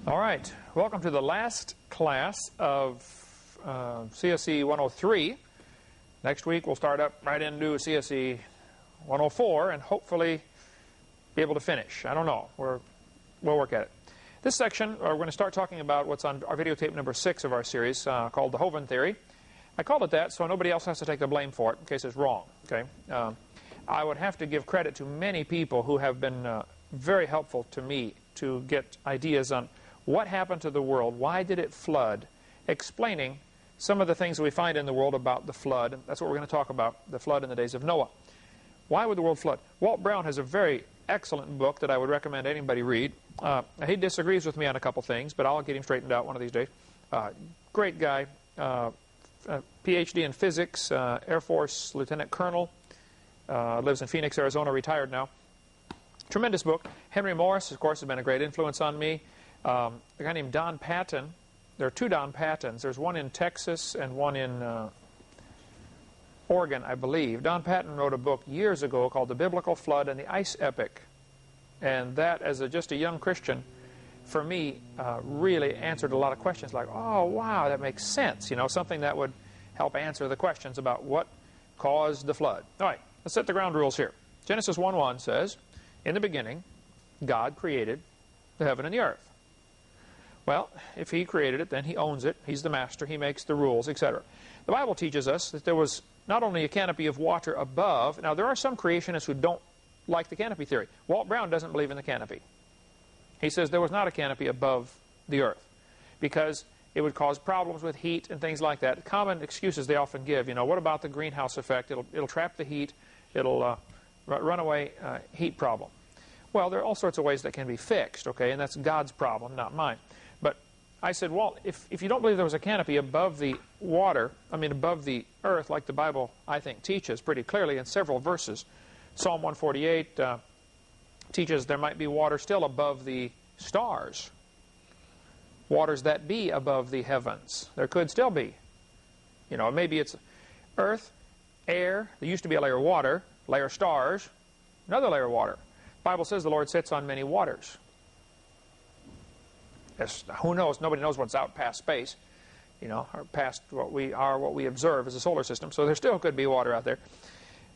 All right, welcome to the last class of CSE 103. Next week we'll start up right into CSE 104 and hopefully be able to finish. I don't know. We'll work at it. This section, we're going to start talking about what's on our videotape number 6 of our series called the Hovind theory. I called it that so nobody else has to take the blame for it in case it's wrong. Okay? I would have to give credit to many people who have been very helpful to me to get ideas on what happened to the world, why did it flood, explaining some of the things we find in the world about the flood. That's what we're going to talk about, the flood in the days of Noah. Why would the world flood? Walt Brown has a very excellent book that I would recommend anybody read. He disagrees with me on a couple things, but I'll get him straightened out one of these days. Great guy, PhD in physics, Air Force Lieutenant Colonel, lives in Phoenix, Arizona, retired now. Tremendous book. Henry Morris, of course, has been a great influence on me. A guy named Don Patton. There are two Don Pattons. There's one in Texas and one in Oregon, I believe. Don Patton wrote a book years ago called The Biblical Flood and the Ice Epic. And that, as just a young Christian, for me, really answered a lot of questions like, oh, wow, that makes sense. You know, something that would help answer the questions about what caused the flood. All right, let's set the ground rules here. Genesis 1:1 says, in the beginning, God created the heaven and the earth. Well, if he created it, then he owns it. He's the master. He makes the rules, etc. The Bible teaches us that there was not only a canopy of water above. Now, there are some creationists who don't like the canopy theory. Walt Brown doesn't believe in the canopy. He says there was not a canopy above the earth because it would cause problems with heat and things like that. Common excuses they often give. You know, what about the greenhouse effect? It'll trap the heat. It'll runaway heat problem. Well, there are all sorts of ways that can be fixed, okay, and that's God's problem, not mine. But I said, well, if you don't believe there was a canopy above the water, above the earth, like the Bible, I think, teaches pretty clearly in several verses. Psalm 148 teaches there might be water still above the stars. Waters that be above the heavens. There could still be. You know, maybe it's earth, air, there used to be a layer of water, layer of stars, another layer of water. The Bible says the Lord sits on many waters. Yes, who knows? Nobody knows what's out past space, you know, or past what we observe as a solar system. So there still could be water out there.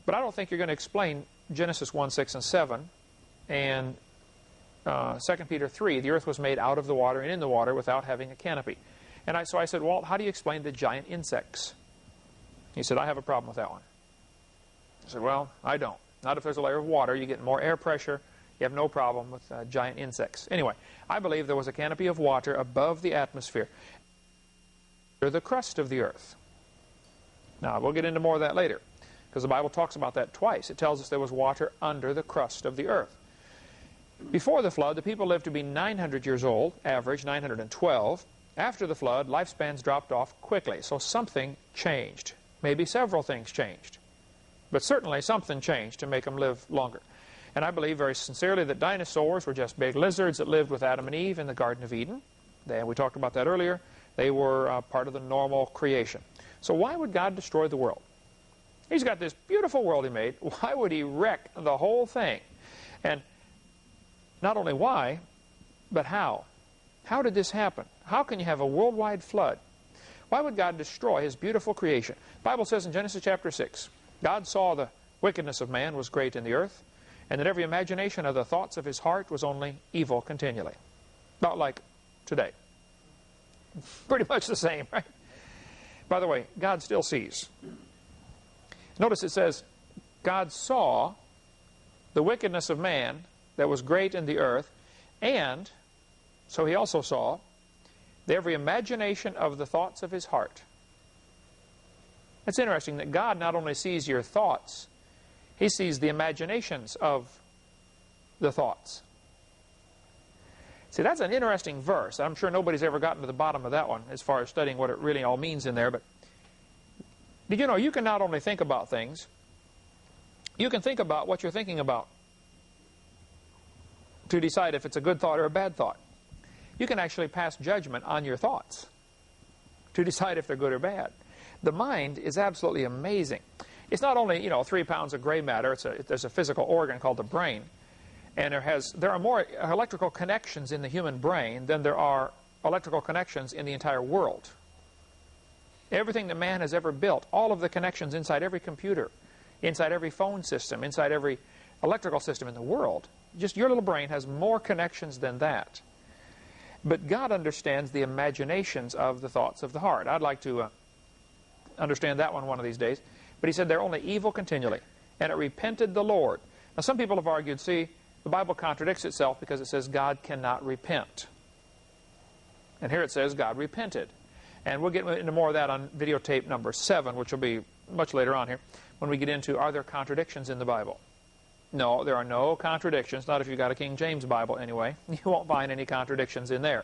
But I don't think you're going to explain Genesis 1, 6, and 7 and 2 Peter 3. The earth was made out of the water and in the water without having a canopy. And so I said, Walt, how do you explain the giant insects? He said, I have a problem with that one. I said, well, I don't. Not if there's a layer of water. You get more air pressure. You have no problem with giant insects. Anyway, I believe there was a canopy of water above the atmosphere, under the crust of the earth. Now, we'll get into more of that later, because the Bible talks about that twice. It tells us there was water under the crust of the earth. Before the flood, the people lived to be 900 years old, average 912. After the flood, lifespans dropped off quickly, so something changed. Maybe several things changed. But certainly something changed to make them live longer. And I believe very sincerely that dinosaurs were just big lizards that lived with Adam and Eve in the Garden of Eden. We talked about that earlier. They were part of the normal creation. So why would God destroy the world? He's got this beautiful world he made. Why would he wreck the whole thing? And not only why, but how? How did this happen? How can you have a worldwide flood? Why would God destroy his beautiful creation? The Bible says in Genesis chapter 6, God saw the wickedness of man was great in the earth, and that every imagination of the thoughts of his heart was only evil continually. Not like today. Pretty much the same, right? By the way, God still sees. Notice it says, God saw the wickedness of man that was great in the earth, and so he also saw every imagination of the thoughts of his heart. It's interesting that God not only sees your thoughts, he sees the imaginations of the thoughts. See, that's an interesting verse. I'm sure nobody's ever gotten to the bottom of that one as far as studying what it really all means in there. But did you know you can not only think about things, you can think about what you're thinking about to decide if it's a good thought or a bad thought. You can actually pass judgment on your thoughts to decide if they're good or bad. The mind is absolutely amazing. It's not only, 3 pounds of gray matter. There's a physical organ called the brain. And there are more electrical connections in the human brain than there are electrical connections in the entire world. Everything that man has ever built, all of the connections inside every computer, inside every phone system, inside every electrical system in the world, just your little brain has more connections than that. But God understands the imaginations of the thoughts of the heart. I'd like to understand that one of these days. But he said they're only evil continually. And it repented the Lord. Now some people have argued, see, the Bible contradicts itself because it says God cannot repent. And here it says God repented. And we'll get into more of that on videotape number 7, which will be much later on here, when we get into, are there contradictions in the Bible? No, there are no contradictions, not if you've got a King James Bible anyway. You won't find any contradictions in there.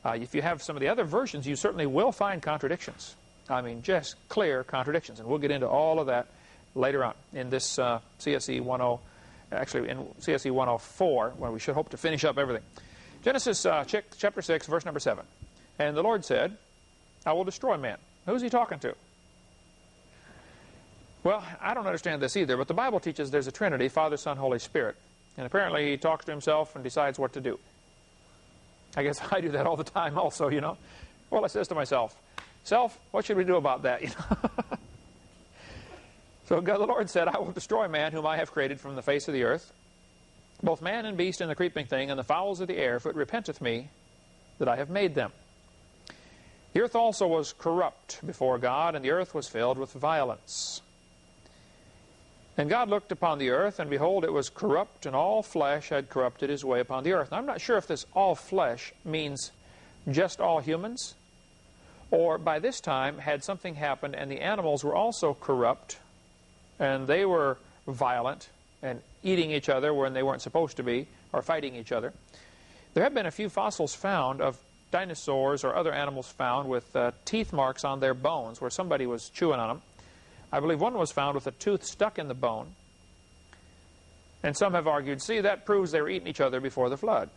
If you have some of the other versions, you certainly will find contradictions. I mean, just clear contradictions. And we'll get into all of that later on in this CSE 10, actually in CSE 104, where we should hope to finish up everything. Genesis chapter 6, verse number 7. And the Lord said, I will destroy man. Who's he talking to? Well, I don't understand this either, but the Bible teaches there's a Trinity, Father, Son, Holy Spirit. And apparently he talks to himself and decides what to do. I guess I do that all the time also, you know. Well, I says to myself, self, what should we do about that? You know? So God, the Lord said, I will destroy man whom I have created from the face of the earth, both man and beast and the creeping thing and the fowls of the air, for it repenteth me that I have made them. The earth also was corrupt before God, and the earth was filled with violence. And God looked upon the earth, and behold, it was corrupt, and all flesh had corrupted his way upon the earth. Now, I'm not sure if this all flesh means just all humans, or by this time had something happened, and the animals were also corrupt, and they were violent, and eating each other when they weren't supposed to be, or fighting each other. There have been a few fossils found of dinosaurs or other animals found with teeth marks on their bones, where somebody was chewing on them. I believe one was found with a tooth stuck in the bone. And some have argued, see, that proves they were eating each other before the flood.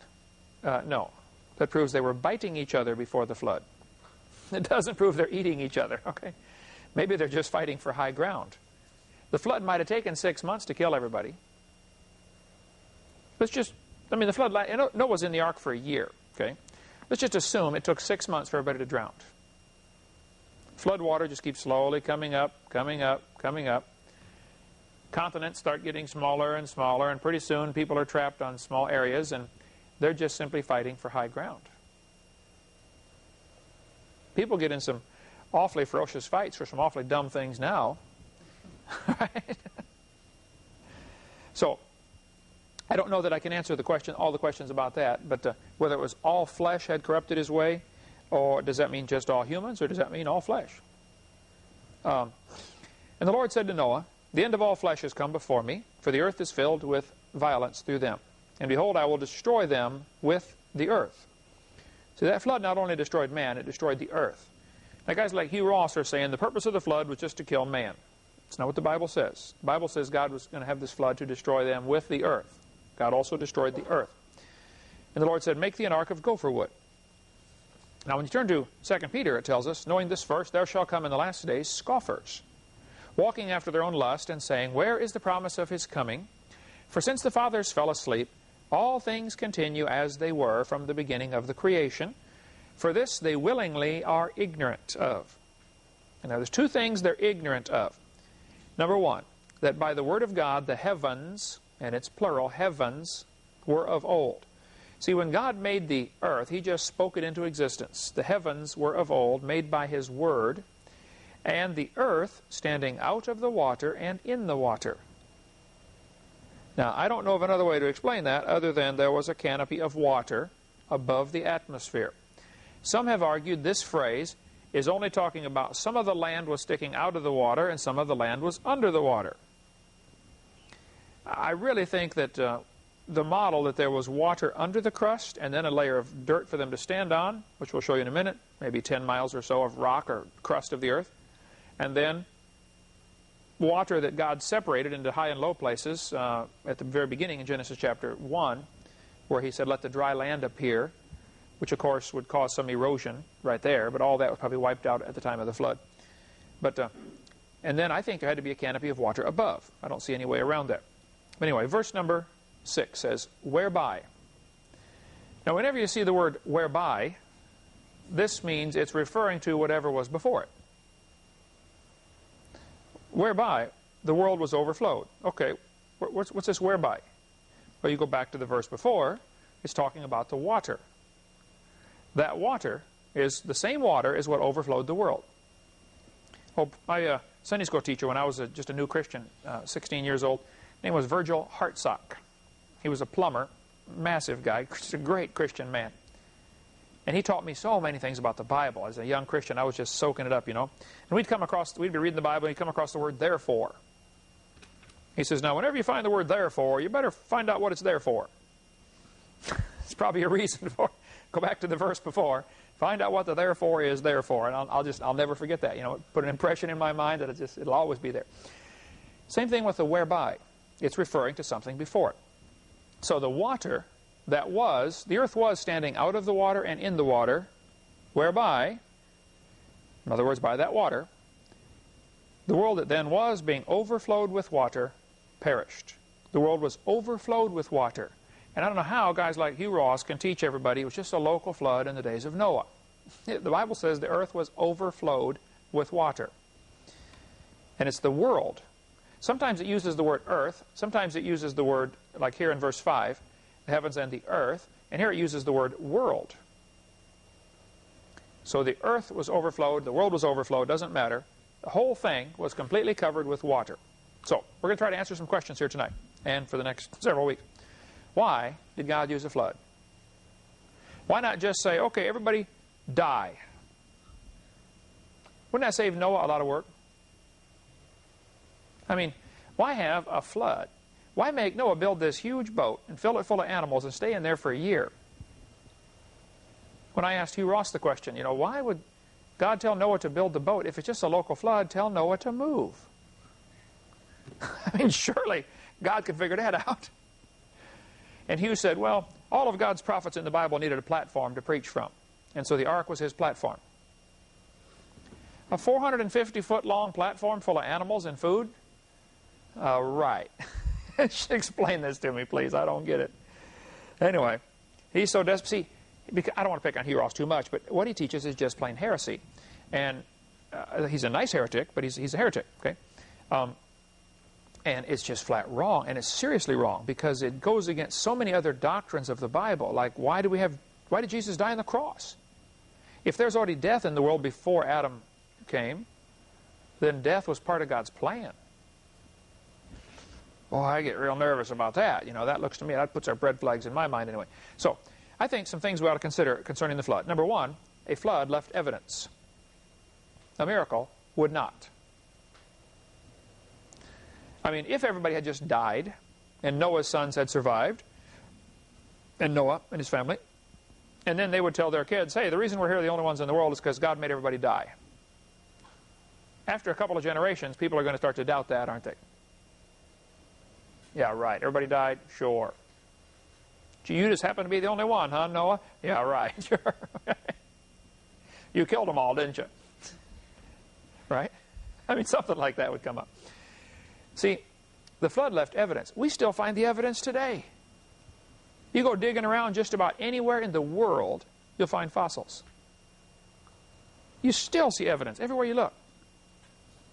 No, that proves they were biting each other before the flood. It doesn't prove they're eating each other, okay? Maybe they're just fighting for high ground. The flood might have taken 6 months to kill everybody. Let's just, I mean, the flood, Noah was in the ark for a year, okay? Let's just assume it took 6 months for everybody to drown. Flood water just keeps slowly coming up, coming up, coming up. Continents start getting smaller and smaller, and pretty soon people are trapped on small areas, and they're just simply fighting for high ground. People get in some awfully ferocious fights for some awfully dumb things now. Right? So, I don't know that I can answer the question, all the questions about that, but whether it was all flesh had corrupted his way, or does that mean just all humans, or does that mean all flesh? And the Lord said to Noah, the end of all flesh has come before me, for the earth is filled with violence through them. And behold, I will destroy them with the earth. So that flood not only destroyed man, it destroyed the earth. Now guys like Hugh Ross are saying the purpose of the flood was just to kill man. It's not what the Bible says. The Bible says God was going to have this flood to destroy them with the earth. God also destroyed the earth. And the Lord said, make thee an ark of gopher wood. Now when you turn to 2 Peter, it tells us, knowing this first, there shall come in the last days scoffers, walking after their own lust, and saying, where is the promise of his coming? For since the fathers fell asleep, all things continue as they were from the beginning of the creation. For this they willingly are ignorant of. And now there's two things they're ignorant of. Number one, that by the word of God the heavens, and it's plural, heavens, were of old. See, when God made the earth, he just spoke it into existence. The heavens were of old, made by his word, and the earth standing out of the water and in the water. Now, I don't know of another way to explain that other than there was a canopy of water above the atmosphere. Some have argued this phrase is only talking about some of the land was sticking out of the water and some of the land was under the water. I really think that the model that there was water under the crust and then a layer of dirt for them to stand on, which we'll show you in a minute, maybe 10 miles or so of rock or crust of the earth, and then water that God separated into high and low places at the very beginning in Genesis chapter 1, where he said, let the dry land appear, which of course would cause some erosion right there, but all that was probably wiped out at the time of the flood. But and then I think there had to be a canopy of water above. I don't see any way around that. But anyway, verse number 6 says, whereby. Now, whenever you see the word whereby, this means it's referring to whatever was before it. Whereby the world was overflowed. Okay, what's this whereby? Well, you go back to the verse before. It's talking about the water. That water is the same water as what overflowed the world. Oh, my Sunday school teacher, when I was just a new Christian, 16 years old, his name was Virgil Hartsock. He was a plumber, massive guy, just a great Christian man. And he taught me so many things about the Bible. As a young Christian, I was just soaking it up, you know. And we'd be reading the Bible, and he'd come across the word therefore. He says, now, whenever you find the word therefore, you better find out what it's there for. It's probably a reason for it. Go back to the verse before. Find out what the therefore is there for. And I'll never forget that. You know, put an impression in my mind that it'll always be there. Same thing with the whereby. It's referring to something before it. So the water that was, the earth was standing out of the water and in the water, whereby, in other words, by that water, the world that then was, being overflowed with water, perished. The world was overflowed with water. And I don't know how guys like Hugh Ross can teach everybody it was just a local flood in the days of Noah. The Bible says the earth was overflowed with water. And it's the world. Sometimes it uses the word earth. Sometimes it uses the word, like here in verse 5, the heavens and the earth. And here it uses the word world. So the earth was overflowed, the world was overflowed, doesn't matter. The whole thing was completely covered with water. So we're going to try to answer some questions here tonight and for the next several weeks. Why did God use a flood? Why not just say, okay, everybody die? Wouldn't that save Noah a lot of work? I mean, why have a flood? Why make Noah build this huge boat and fill it full of animals and stay in there for a year? When I asked Hugh Ross the question, you know, why would God tell Noah to build the boat? If it's just a local flood, tell Noah to move. I mean, surely God could figure that out. And Hugh said, well, all of God's prophets in the Bible needed a platform to preach from. And so the ark was his platform. A 450-foot long platform full of animals and food? Right. Explain this to me, please. I don't get it. Anyway, he's so desperate. See, I don't want to pick on Hugh Ross too much, but what he teaches is just plain heresy. And he's a nice heretic, but he's a heretic, okay? And it's just flat wrong, and it's seriously wrong, because it goes against so many other doctrines of the Bible. Like, why did Jesus die on the cross? If there's already death in the world before Adam came, then death was part of God's plan. Well, I get real nervous about that. You know, that looks to me, that puts our red flags in my mind anyway. So, I think some things we ought to consider concerning the flood. Number one, a flood left evidence. A miracle would not. I mean, if everybody had just died, and Noah's sons had survived, and Noah and his family, and then they would tell their kids, hey, the reason we're here the only ones in the world is because God made everybody die. After a couple of generations, people are going to start to doubt that, aren't they? Yeah, right. Everybody died? Sure. Gee, you just happen to be the only one, huh, Noah? Yeah, right. Sure. You killed them all, didn't you? Right? I mean, something like that would come up. See, the flood left evidence. We still find the evidence today. You go digging around just about anywhere in the world, you'll find fossils. You still see evidence everywhere you look.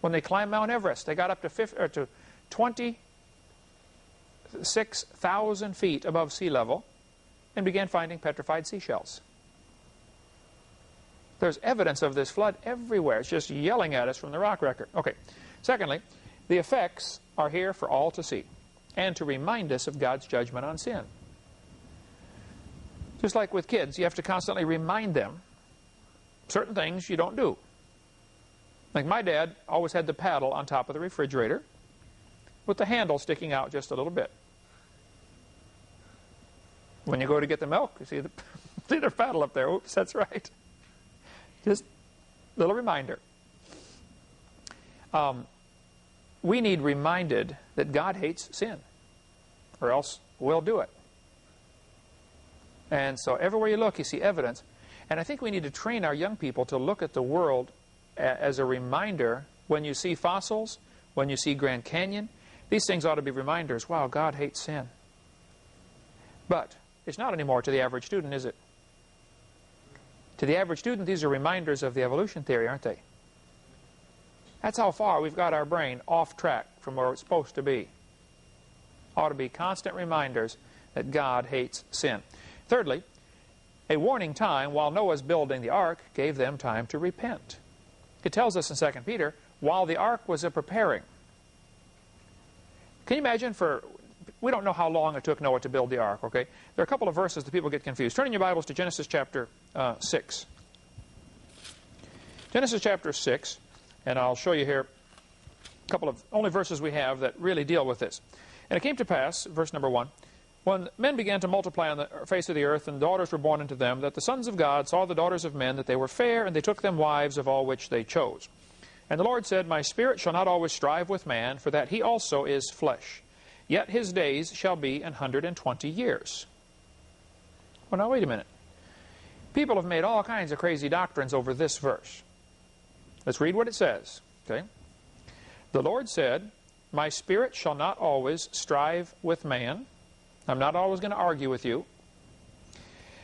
When they climbed Mount Everest, they got up to 26,000 feet above sea level and began finding petrified seashells. There's evidence of this flood everywhere. It's just yelling at us from the rock record. Okay. Secondly, the effects are here for all to see and to remind us of God's judgment on sin. Just like with kids, you have to constantly remind them certain things you don't do. Like my dad always had the paddle on top of the refrigerator with the handle sticking out just a little bit. When you go to get the milk, you see the paddle up there. Oops, that's right. Just a little reminder. We need reminded that God hates sin, or else we'll do it. And so everywhere you look, you see evidence. And I think we need to train our young people to look at the world as a reminder. When you see fossils, when you see Grand Canyon, these things ought to be reminders. Wow, God hates sin. But it's not anymore to the average student, is it? To the average student, these are reminders of the evolution theory, aren't they? That's how far we've got our brain off track from where it's supposed to be. Ought to be constant reminders that God hates sin. Thirdly, a warning time while Noah's building the ark gave them time to repent. It tells us in 2 Peter, while the ark was preparing. Can you imagine we don't know how long it took Noah to build the ark, okay? There are a couple of verses that people get confused. Turn in your Bibles to Genesis chapter 6. Genesis chapter 6, and I'll show you here a couple of only verses we have that really deal with this. And it came to pass, verse number 1, when men began to multiply on the face of the earth, and daughters were born unto them, that the sons of God saw the daughters of men, that they were fair, and they took them wives of all which they chose. And the Lord said, My spirit shall not always strive with man, for that he also is flesh. Yet his days shall be 120 years. Well, now wait a minute. People have made all kinds of crazy doctrines over this verse. Let's read what it says. Okay? The Lord said, My spirit shall not always strive with man. I'm not always going to argue with you.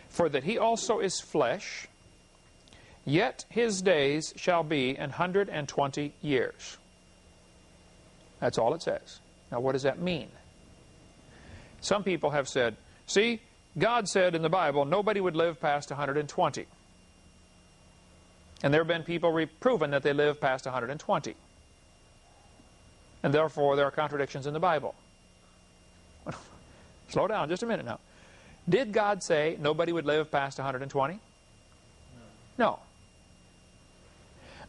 For that he also is flesh, yet his days shall be 120 years. That's all it says. Now what does that mean? Some people have said, see, God said in the Bible nobody would live past 120. And there have been people proven that they live past 120. And therefore there are contradictions in the Bible. Slow down just a minute now. Did God say nobody would live past 120? No.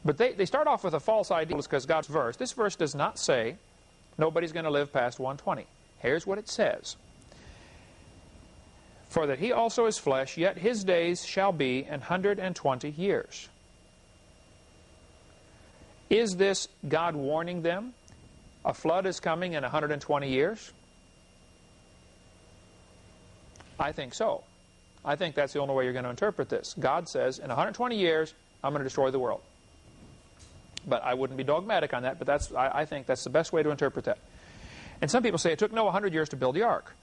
But they start off with a false idea because God's verse. This verse does not say nobody's going to live past 120. Here's what it says. For that he also is flesh, yet his days shall be 120 years. Is this God warning them? A flood is coming in 120 years? I think so. I think that's the only way you're going to interpret this. God says, in 120 years, I'm going to destroy the world. But I wouldn't be dogmatic on that, but I think that's the best way to interpret that. And some people say it took Noah 100 years to build the ark.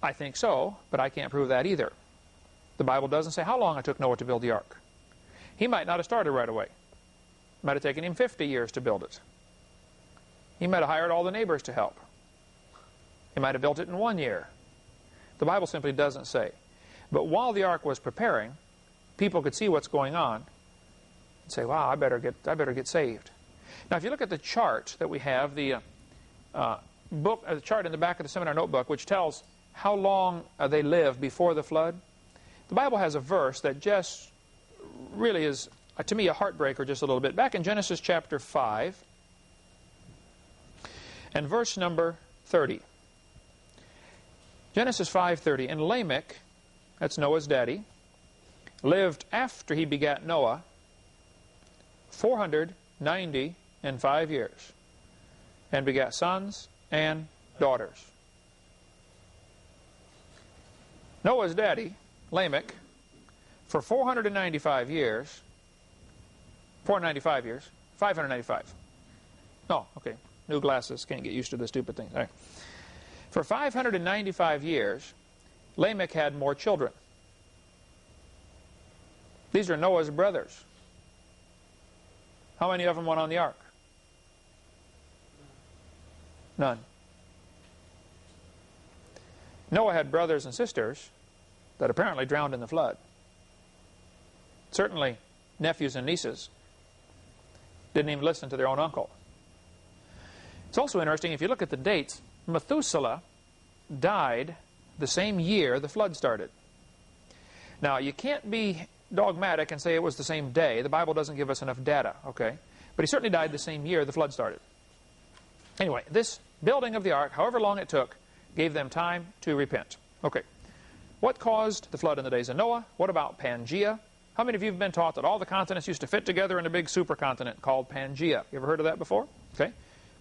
I think so, but I can't prove that either. The Bible doesn't say how long it took Noah to build the ark. He might not have started right away. It might have taken him 50 years to build it. He might have hired all the neighbors to help. He might have built it in 1 year. The Bible simply doesn't say. But while the ark was preparing, people could see what's going on and say, wow, I better get saved. Now, if you look at the chart that we have, the chart in the back of the seminar notebook, which tells how long they lived before the flood, the Bible has a verse that just really is, to me, a heartbreaker just a little bit. Back in Genesis chapter 5 and verse number 30. Genesis 5:30, and Lamech, that's Noah's daddy, lived after he begat Noah 495 years, and begat sons and daughters. Noah's daddy, Lamech, for 595 years, oh, okay, new glasses, can't get used to the stupid thing. All right. For 595 years, Lamech had more children. These are Noah's brothers. How many of them went on the ark? None. Noah had brothers and sisters that apparently drowned in the flood. Certainly nephews and nieces didn't even listen to their own uncle. It's also interesting, if you look at the dates, Methuselah died the same year the flood started. Now, you can't be dogmatic and say it was the same day. The Bible doesn't give us enough data, okay? But he certainly died the same year the flood started. Anyway, this building of the ark, however long it took, gave them time to repent. Okay. What caused the flood in the days of Noah? What about Pangea? How many of you have been taught that all the continents used to fit together in a big supercontinent called Pangea? You ever heard of that before? Okay.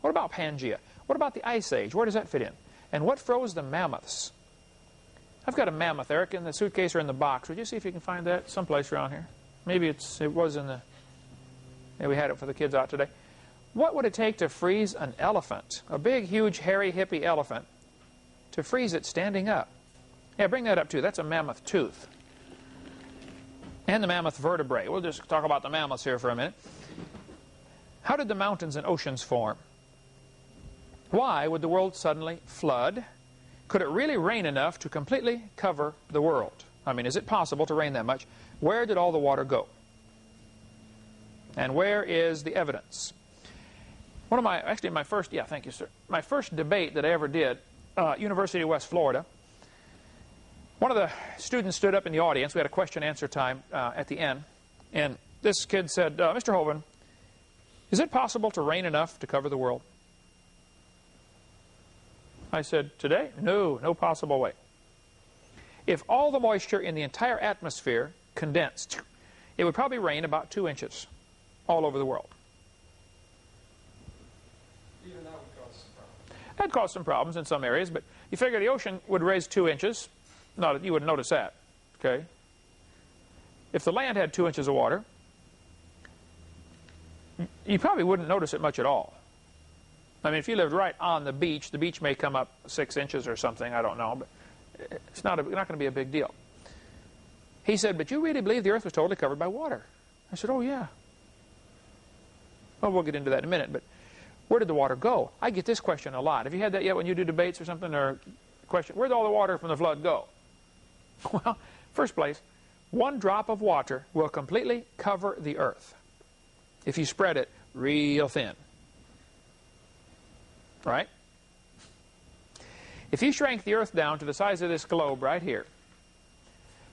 What about Pangea? What about the Ice Age? Where does that fit in? And what froze the mammoths? I've got a mammoth, Eric, in the suitcase or in the box. Would you see if you can find that someplace around here? Maybe it was in the... Yeah, we had it for the kids out today. What would it take to freeze an elephant, a big, huge, hairy, hippie elephant, to freeze it standing up? Yeah, bring that up too. That's a mammoth tooth. And the mammoth vertebrae. We'll just talk about the mammoths here for a minute. How did the mountains and oceans form? Why would the world suddenly flood? Could it really rain enough to completely cover the world? I mean, is it possible to rain that much? Where did all the water go? And where is the evidence? My first debate that I ever did, University of West Florida, one of the students stood up in the audience. We had a question-answer time at the end. And this kid said, Mr. Hovind, is it possible to rain enough to cover the world? I said, today? No, no possible way. If all the moisture in the entire atmosphere condensed, it would probably rain about 2 inches all over the world. Even that would cause some problems. That'd cause some problems in some areas, but you figure the ocean would raise 2 inches. You wouldn't notice that, okay? If the land had 2 inches of water, you probably wouldn't notice it much at all. I mean, if you lived right on the beach may come up 6 inches or something, I don't know, but it's not going to be a big deal. He said, but you really believe the earth was totally covered by water? I said, oh yeah. Well, we'll get into that in a minute, but where did the water go? I get this question a lot. Have you had that yet when you do debates or something? Or question, where did all the water from the flood go? Well, first place, 1 drop of water will completely cover the earth if you spread it real thin. Right? If you shrank the earth down to the size of this globe right here,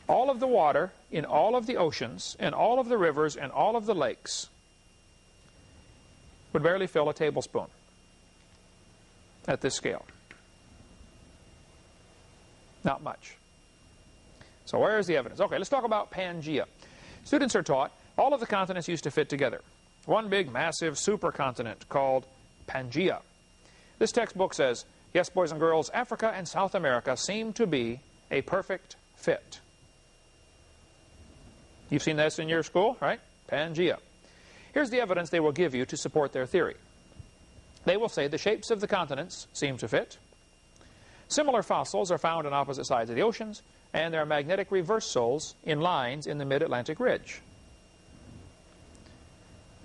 all of the water in all of the oceans and all of the rivers and all of the lakes would barely fill a tablespoon at this scale. Not much. So where is the evidence? Okay, let's talk about Pangea. Students are taught all of the continents used to fit together. One big, massive supercontinent called Pangea. This textbook says, yes, boys and girls, Africa and South America seem to be a perfect fit. You've seen this in your school, right? Pangea. Here's the evidence they will give you to support their theory. They will say the shapes of the continents seem to fit. Similar fossils are found on opposite sides of the oceans, and there are magnetic reversals in lines in the mid-Atlantic ridge.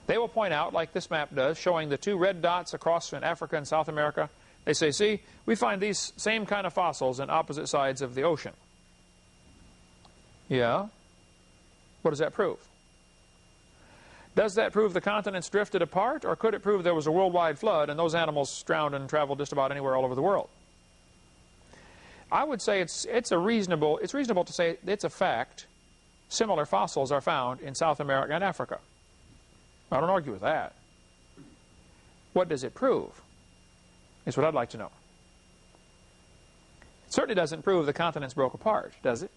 They will point out, like this map does, showing the 2 red dots across in Africa and South America. They say, see, we find these same kind of fossils on opposite sides of the ocean. Yeah? What does that prove? Does that prove the continents drifted apart, or could it prove there was a worldwide flood and those animals drowned and traveled just about anywhere all over the world? I would say it's reasonable to say it's a fact. Similar fossils are found in South America and Africa. I don't argue with that. What does it prove? Is what I'd like to know. It certainly doesn't prove the continents broke apart, does it?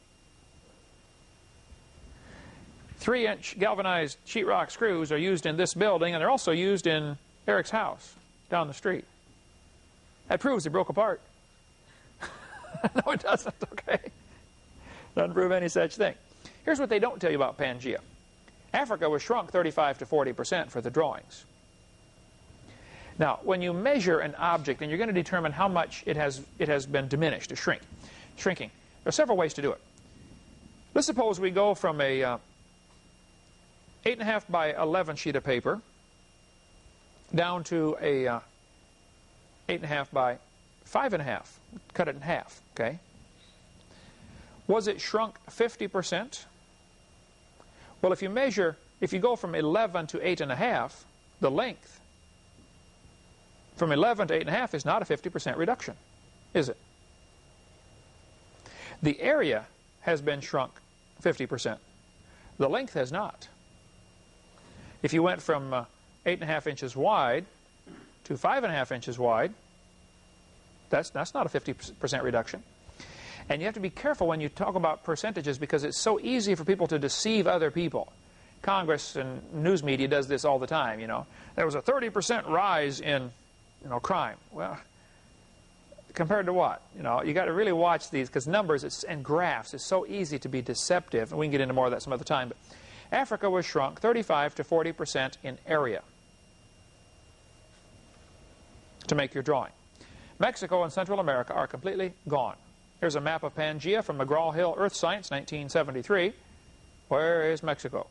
3-inch galvanized sheetrock screws are used in this building, and they're also used in Eric's house down the street. That proves they broke apart. No, it doesn't, okay? Doesn't prove any such thing. Here's what they don't tell you about Pangea. Africa was shrunk 35 to 40% for the drawings. Now, when you measure an object, and you're going to determine how much it has been diminished, shrinking, there are several ways to do it. Let's suppose we go from a 8.5 by 11 sheet of paper down to a 8.5 by 5.5. Cut it in half, okay? Was it shrunk 50%? Well, if you go from 11 to 8.5, the length from 11 to 8.5 is not a 50% reduction, is it? The area has been shrunk 50%. The length has not. If you went from 8.5 inches wide to 5.5 inches wide, that's not a 50% reduction. And you have to be careful when you talk about percentages, because it's so easy for people to deceive other people. Congress and news media does this all the time, you know. There was a 30% rise in, crime. Well, compared to what? You got to really watch these, because numbers and graphs is so easy to be deceptive. And we can get into more of that some other time. But Africa was shrunk 35 to 40% in area to make your drawing. Mexico and Central America are completely gone. Here's a map of Pangaea from McGraw-Hill Earth Science, 1973. Where is Mexico?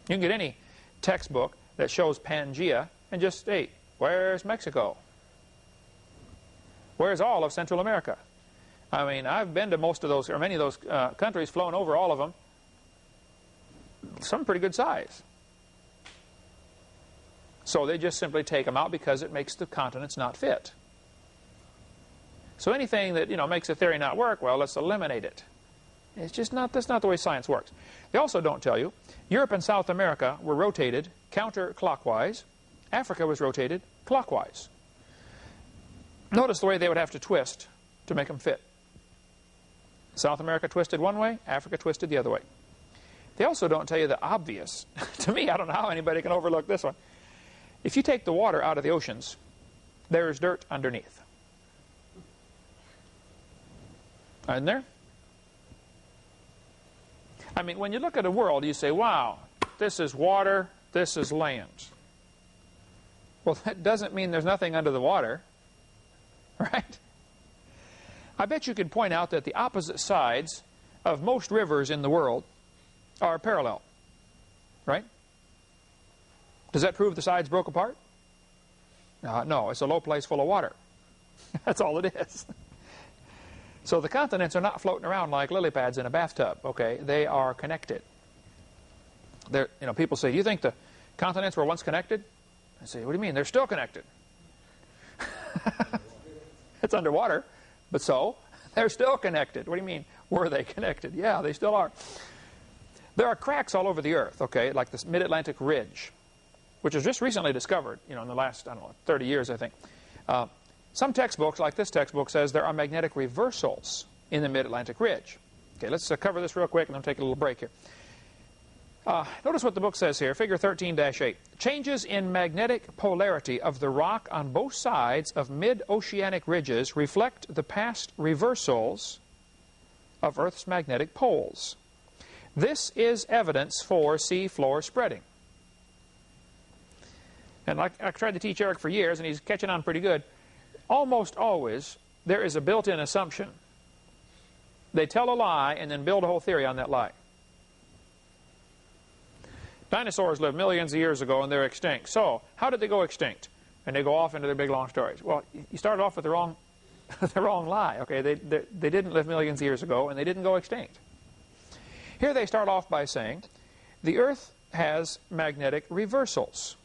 You can get any textbook that shows Pangaea and just state, where's Mexico? Where's all of Central America? I mean, I've been to most of those, or many of those countries, flown over all of them. Some pretty good size. So they just simply take them out because it makes the continents not fit. So anything that, makes a theory not work, well, let's eliminate it. It's just not, that's not the way science works. They also don't tell you, Europe and South America were rotated counterclockwise. Africa was rotated clockwise. Notice the way they would have to twist to make them fit. South America twisted one way, Africa twisted the other way. They also don't tell you the obvious. To me, I don't know how anybody can overlook this one. If you take the water out of the oceans, there is dirt underneath. Isn't there? I mean, when you look at a world, you say, wow, this is water, this is land. Well, that doesn't mean there's nothing under the water, right? I bet you could point out that the opposite sides of most rivers in the world are parallel, right? Does that prove the sides broke apart? No, it's a low place full of water. That's all it is. So the continents are not floating around like lily pads in a bathtub, okay? They are connected. People say, do you think the continents were once connected? I say, what do you mean? They're still connected. It's underwater, but so, they're still connected. What do you mean, were they connected? Yeah, they still are. There are cracks all over the earth, okay, like this mid-Atlantic ridge, which was just recently discovered, in the last, 30 years, I think. Some textbooks, like this textbook, says there are magnetic reversals in the mid-Atlantic ridge. Okay, let's cover this real quick and then take a little break here. Notice what the book says here, figure 13-8. Changes in magnetic polarity of the rock on both sides of mid-oceanic ridges reflect the past reversals of Earth's magnetic poles. This is evidence for seafloor spreading. And I tried to teach Eric for years, and he's catching on pretty good. Almost always, there is a built-in assumption. They tell a lie and then build a whole theory on that lie. Dinosaurs lived millions of years ago and they're extinct. So, how did they go extinct? And they go off into their big long stories. Well, you started off with the wrong, the wrong lie. Okay, they didn't live millions of years ago and they didn't go extinct. Here they start off by saying, the Earth has magnetic reversals.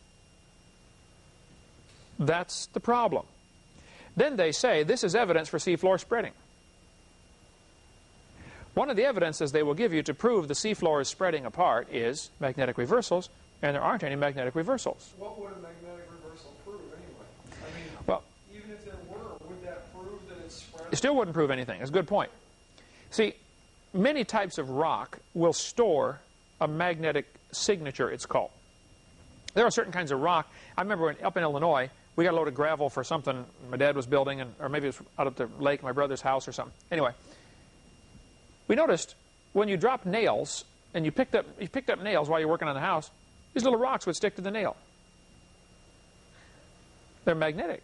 That's the problem. Then they say, this is evidence for seafloor spreading. One of the evidences they will give you to prove the seafloor is spreading apart is magnetic reversals, and there aren't any magnetic reversals. What would a magnetic reversal prove anyway? I mean, well, even if there were, would that prove that it's spreading? It still wouldn't prove anything. That's a good point. See, many types of rock will store a magnetic signature, it's called. There are certain kinds of rock. I remember up in Illinois, we got a load of gravel for something my dad was building, or maybe it was out at the lake, my brother's house or something. Anyway, we noticed when you dropped nails, and you picked up nails while you're working on the house, these little rocks would stick to the nail. They're magnetic.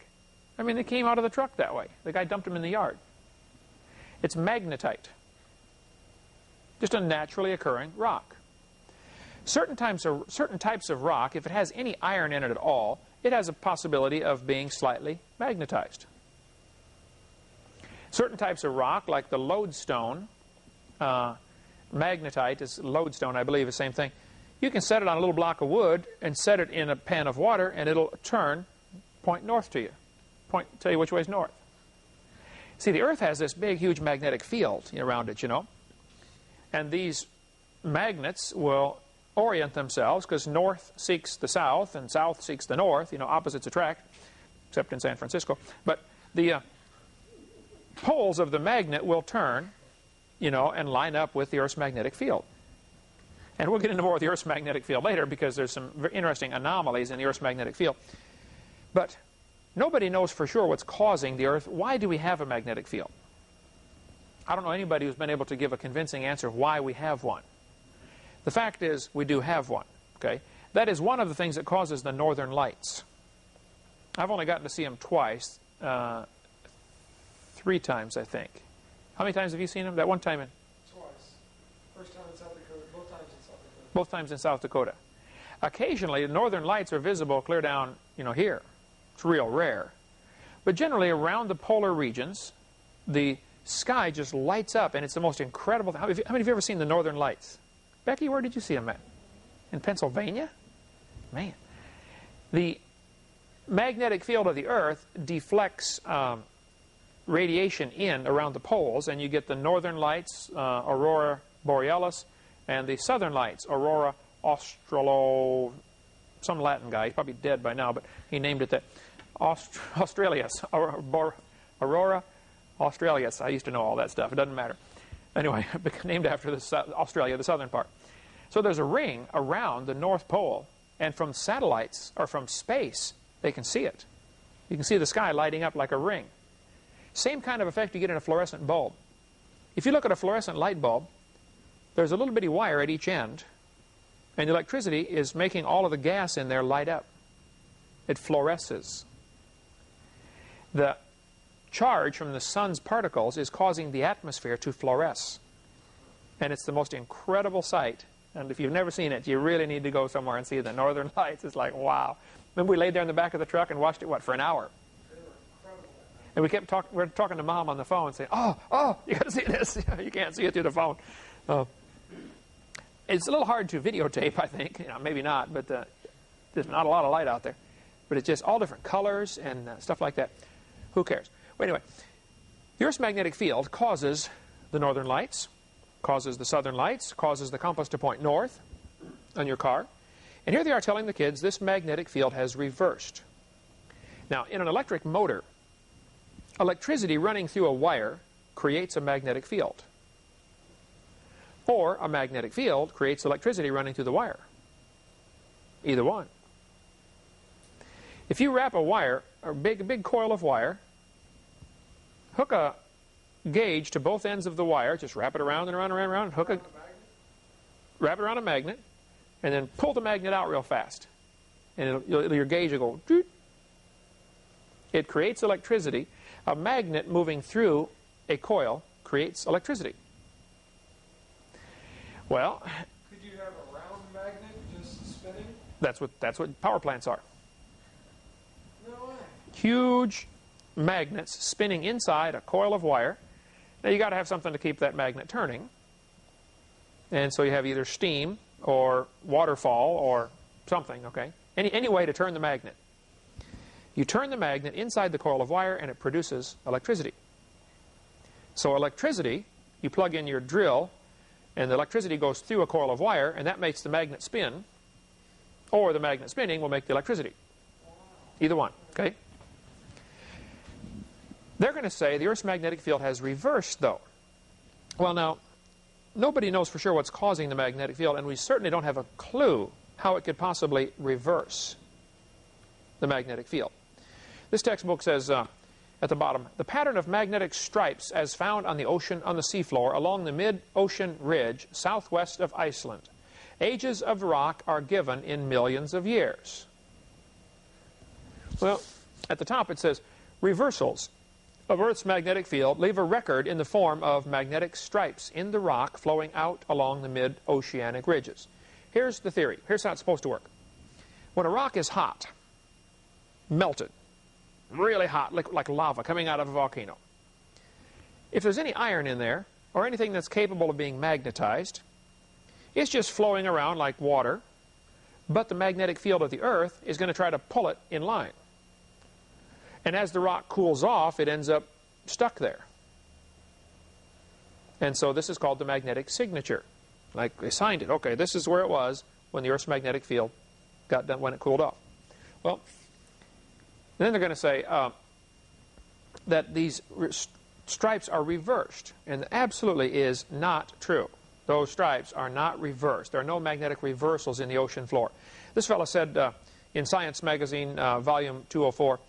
I mean, they came out of the truck that way. The guy dumped them in the yard. It's magnetite. Just a naturally occurring rock. Certain types of rock, if it has any iron in it at all, it has a possibility of being slightly magnetized. Certain types of rock, like the lodestone, magnetite is lodestone, I believe, the same thing. You can set it on a little block of wood and set it in a pan of water, and it'll turn, point north to you, tell you which way is north. See, the Earth has this big, huge magnetic field around it, and these magnets will orient themselves because north seeks the south and south seeks the north. Opposites attract, except in San Francisco. But the poles of the magnet will turn, and line up with the Earth's magnetic field. And we'll get into more of the Earth's magnetic field later because there's some very interesting anomalies in the Earth's magnetic field. But nobody knows for sure what's causing the Earth. Why do we have a magnetic field? I don't know anybody who's been able to give a convincing answer why we have one. The fact is, we do have one. Okay, that is one of the things that causes the northern lights. I've only gotten to see them twice. 3 times, I think. How many times have you seen them? That one time in? Twice. First time in South Dakota, both times in South Dakota. Both times in South Dakota. Occasionally, the northern lights are visible clear down, here. It's real rare. But generally, around the polar regions, the sky just lights up, and it's the most incredible thing. How many of you ever seen the northern lights? Becky, where did you see them at? In Pennsylvania? Man. The magnetic field of the Earth deflects radiation in around the poles, and you get the northern lights, aurora borealis, and the southern lights, aurora australo, some Latin guy. He's probably dead by now, but he named it that. Australis, aurora australis. I used to know all that stuff. It doesn't matter. Anyway, named after Australia, the southern part. So there's a ring around the North Pole, and from satellites, or from space, they can see it. You can see the sky lighting up like a ring. Same kind of effect you get in a fluorescent bulb. If you look at a fluorescent light bulb, there's a little bitty wire at each end, and the electricity is making all of the gas in there light up. It fluoresces. The charge from the sun's particles is causing the atmosphere to fluoresce. And it's the most incredible sight. And if you've never seen it, you really need to go somewhere and see the northern lights. It's like, wow. Remember we laid there in the back of the truck and watched it, for an hour? And we were talking to Mom on the phone saying, oh, you got to see this. You can't see it through the phone. It's a little hard to videotape, I think. Maybe not, but there's not a lot of light out there. But it's just all different colors and stuff like that. Who cares? Well, anyway, the Earth's magnetic field causes the northern lights, causes the southern lights, causes the compass to point north on your car. And here they are telling the kids this magnetic field has reversed. Now, in an electric motor, electricity running through a wire creates a magnetic field. Or a magnetic field creates electricity running through the wire. Either one. If you wrap a wire, a big coil of wire, hook a gauge to both ends of the wire, just wrap it around and around and around, wrap it around a magnet, and then pull the magnet out real fast. And your gauge will go, doot. It creates electricity. A magnet moving through a coil creates electricity. Well, could you have a round magnet just spinning? That's what power plants are. No way. Huge magnets spinning inside a coil of wire. Now you got to have something to keep that magnet turning. And so you have either steam or waterfall or something, okay? Any way to turn the magnet. You turn the magnet inside the coil of wire and it produces electricity. So electricity, you plug in your drill and the electricity goes through a coil of wire and that makes the magnet spin, or the magnet spinning will make the electricity. Either one, okay? They're going to say the Earth's magnetic field has reversed, though. Well, now, nobody knows for sure what's causing the magnetic field, and we certainly don't have a clue how it could possibly reverse the magnetic field. This textbook says at the bottom, the pattern of magnetic stripes as found on the seafloor along the mid-ocean ridge southwest of Iceland. Ages of rock are given in millions of years. Well, at the top it says, reversals of Earth's magnetic field leave a record in the form of magnetic stripes in the rock flowing out along the mid-oceanic ridges. Here's the theory. Here's how it's supposed to work. When a rock is hot, melted, really hot, like lava coming out of a volcano, if there's any iron in there, or anything that's capable of being magnetized, it's just flowing around like water, but the magnetic field of the Earth is going to try to pull it in line. And as the rock cools off, it ends up stuck there. And so this is called the magnetic signature. Like they signed it. Okay, this is where it was when the Earth's magnetic field got done, when it cooled off. Well, then they're going to say that these stripes are reversed. And absolutely is not true. Those stripes are not reversed. There are no magnetic reversals in the ocean floor. This fellow said in Science magazine, volume 204,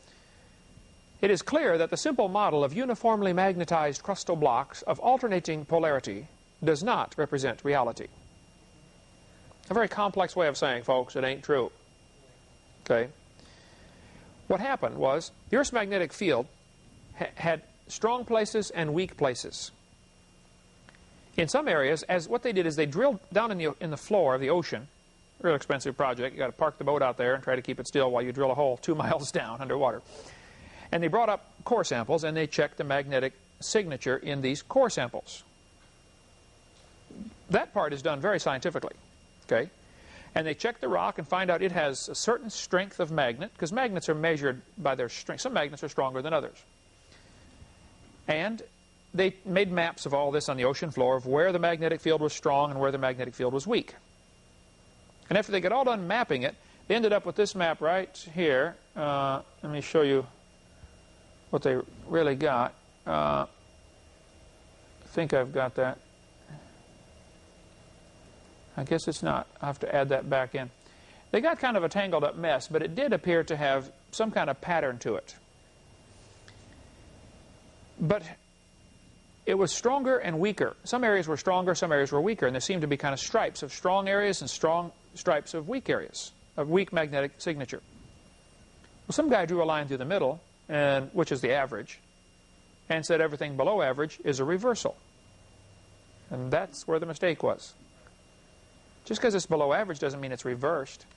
it is clear that the simple model of uniformly magnetized crustal blocks of alternating polarity does not represent reality. A very complex way of saying, folks, it ain't true. Okay? What happened was the Earth's magnetic field had strong places and weak places. In some areas, as what they did is they drilled down in the floor of the ocean. Real expensive project. You got to park the boat out there and try to keep it still while you drill a hole 2 miles down underwater. And they brought up core samples and they checked the magnetic signature in these core samples. That part is done very scientifically. Okay? And they check the rock and find out it has a certain strength of magnet, because magnets are measured by their strength. Some magnets are stronger than others. And they made maps of all this on the ocean floor of where the magnetic field was strong and where the magnetic field was weak. And after they got all done mapping it, they ended up with this map right here. Let me show you what they really got. I think I've got that. I guess it's not. I'll have to add that back in. They got kind of a tangled up mess, but it did appear to have some kind of pattern to it. But it was stronger and weaker. Some areas were stronger, some areas were weaker, and there seemed to be kind of stripes of strong areas and strong stripes of weak areas, of weak magnetic signature. Well, some guy drew a line through the middle, which is the average, and said everything below average is a reversal. And that's where the mistake was. Just because it's below average doesn't mean it's reversed.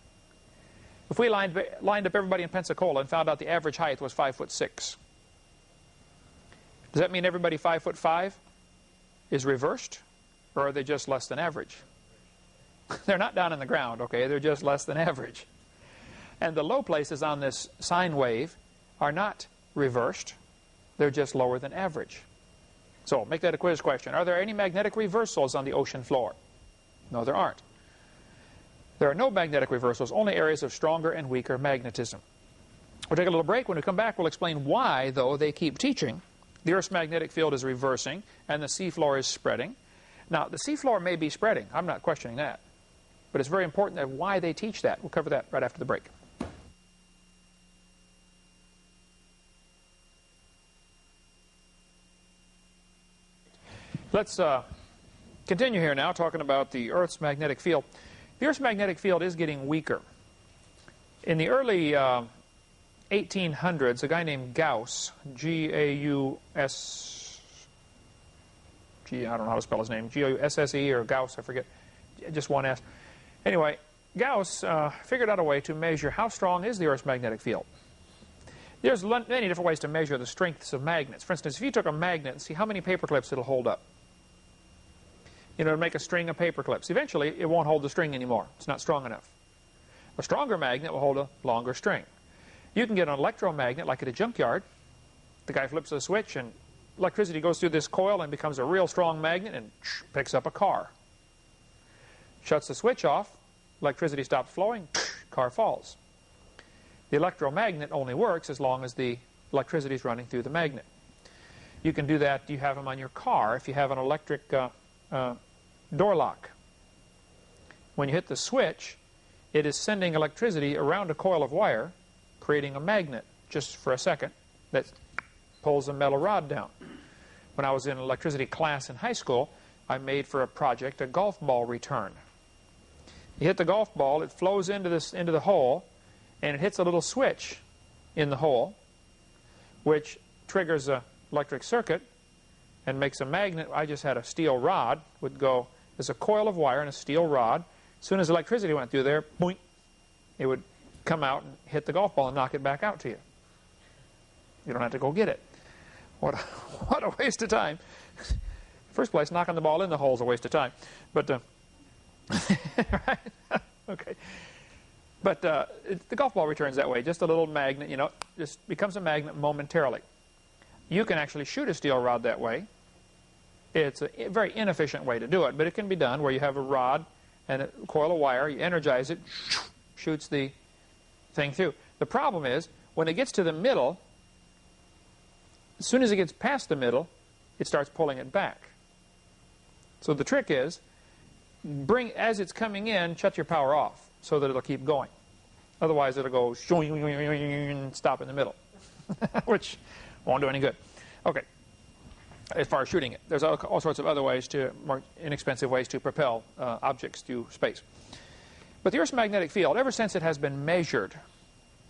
If we lined up everybody in Pensacola and found out the average height was 5'6", does that mean everybody 5'5" is reversed? Or are they just less than average? They're not down in the ground, okay? They're just less than average. And the low places on this sine wave are not reversed. They're just lower than average. So, make that a quiz question. Are there any magnetic reversals on the ocean floor? No, there aren't. There are no magnetic reversals, only areas of stronger and weaker magnetism. We'll take a little break. When we come back, we'll explain why, though, they keep teaching the Earth's magnetic field is reversing and the seafloor is spreading. Now, the seafloor may be spreading. I'm not questioning that. But it's very important that why they teach that. We'll cover that right after the break. Let's continue here now, talking about the Earth's magnetic field. The Earth's magnetic field is getting weaker. In the early 1800s, a guy named Gauss, G-A-U-S, I don't know how to spell his name, G-A-U-S-S-E or Gauss, I forget, just one S. Anyway, Gauss figured out a way to measure how strong is the Earth's magnetic field. There's many different ways to measure the strengths of magnets. For instance, if you took a magnet and see how many paper clips it'll hold up. You know, to make a string of paper clips. Eventually, it won't hold the string anymore. It's not strong enough. A stronger magnet will hold a longer string. You can get an electromagnet, like at a junkyard. The guy flips a switch, and electricity goes through this coil and becomes a real strong magnet and picks up a car. Shuts the switch off, electricity stops flowing, car falls. The electromagnet only works as long as the electricity is running through the magnet. You can do that. You have them on your car if you have an electric door lock. When you hit the switch, it is sending electricity around a coil of wire, creating a magnet just for a second that pulls a metal rod down. When I was in electricity class in high school, I made for a project a golf ball return. You hit the golf ball, it flows into the hole, and it hits a little switch in the hole, which triggers an electric circuit and makes a magnet. I just had a steel rod, would go, there's a coil of wire and a steel rod. As soon as electricity went through there, boink, it would come out and hit the golf ball and knock it back out to you. You don't have to go get it. What a waste of time. First place, knocking the ball in the hole is a waste of time. But, right? Okay. But the golf ball returns that way. Just a little magnet, you know, just becomes a magnet momentarily. You can actually shoot a steel rod that way. It's a very inefficient way to do it, but it can be done where you have a rod and a coil of wire, you energize it, shoots the thing through. The problem is, when it gets to the middle, as soon as it gets past the middle, it starts pulling it back. So the trick is, as it's coming in, shut your power off so that it'll keep going. Otherwise, it'll go and stop in the middle, which won't do any good. Okay, as far as shooting it. There's all sorts of other ways, more inexpensive ways to propel objects through space. But the Earth's magnetic field, ever since it has been measured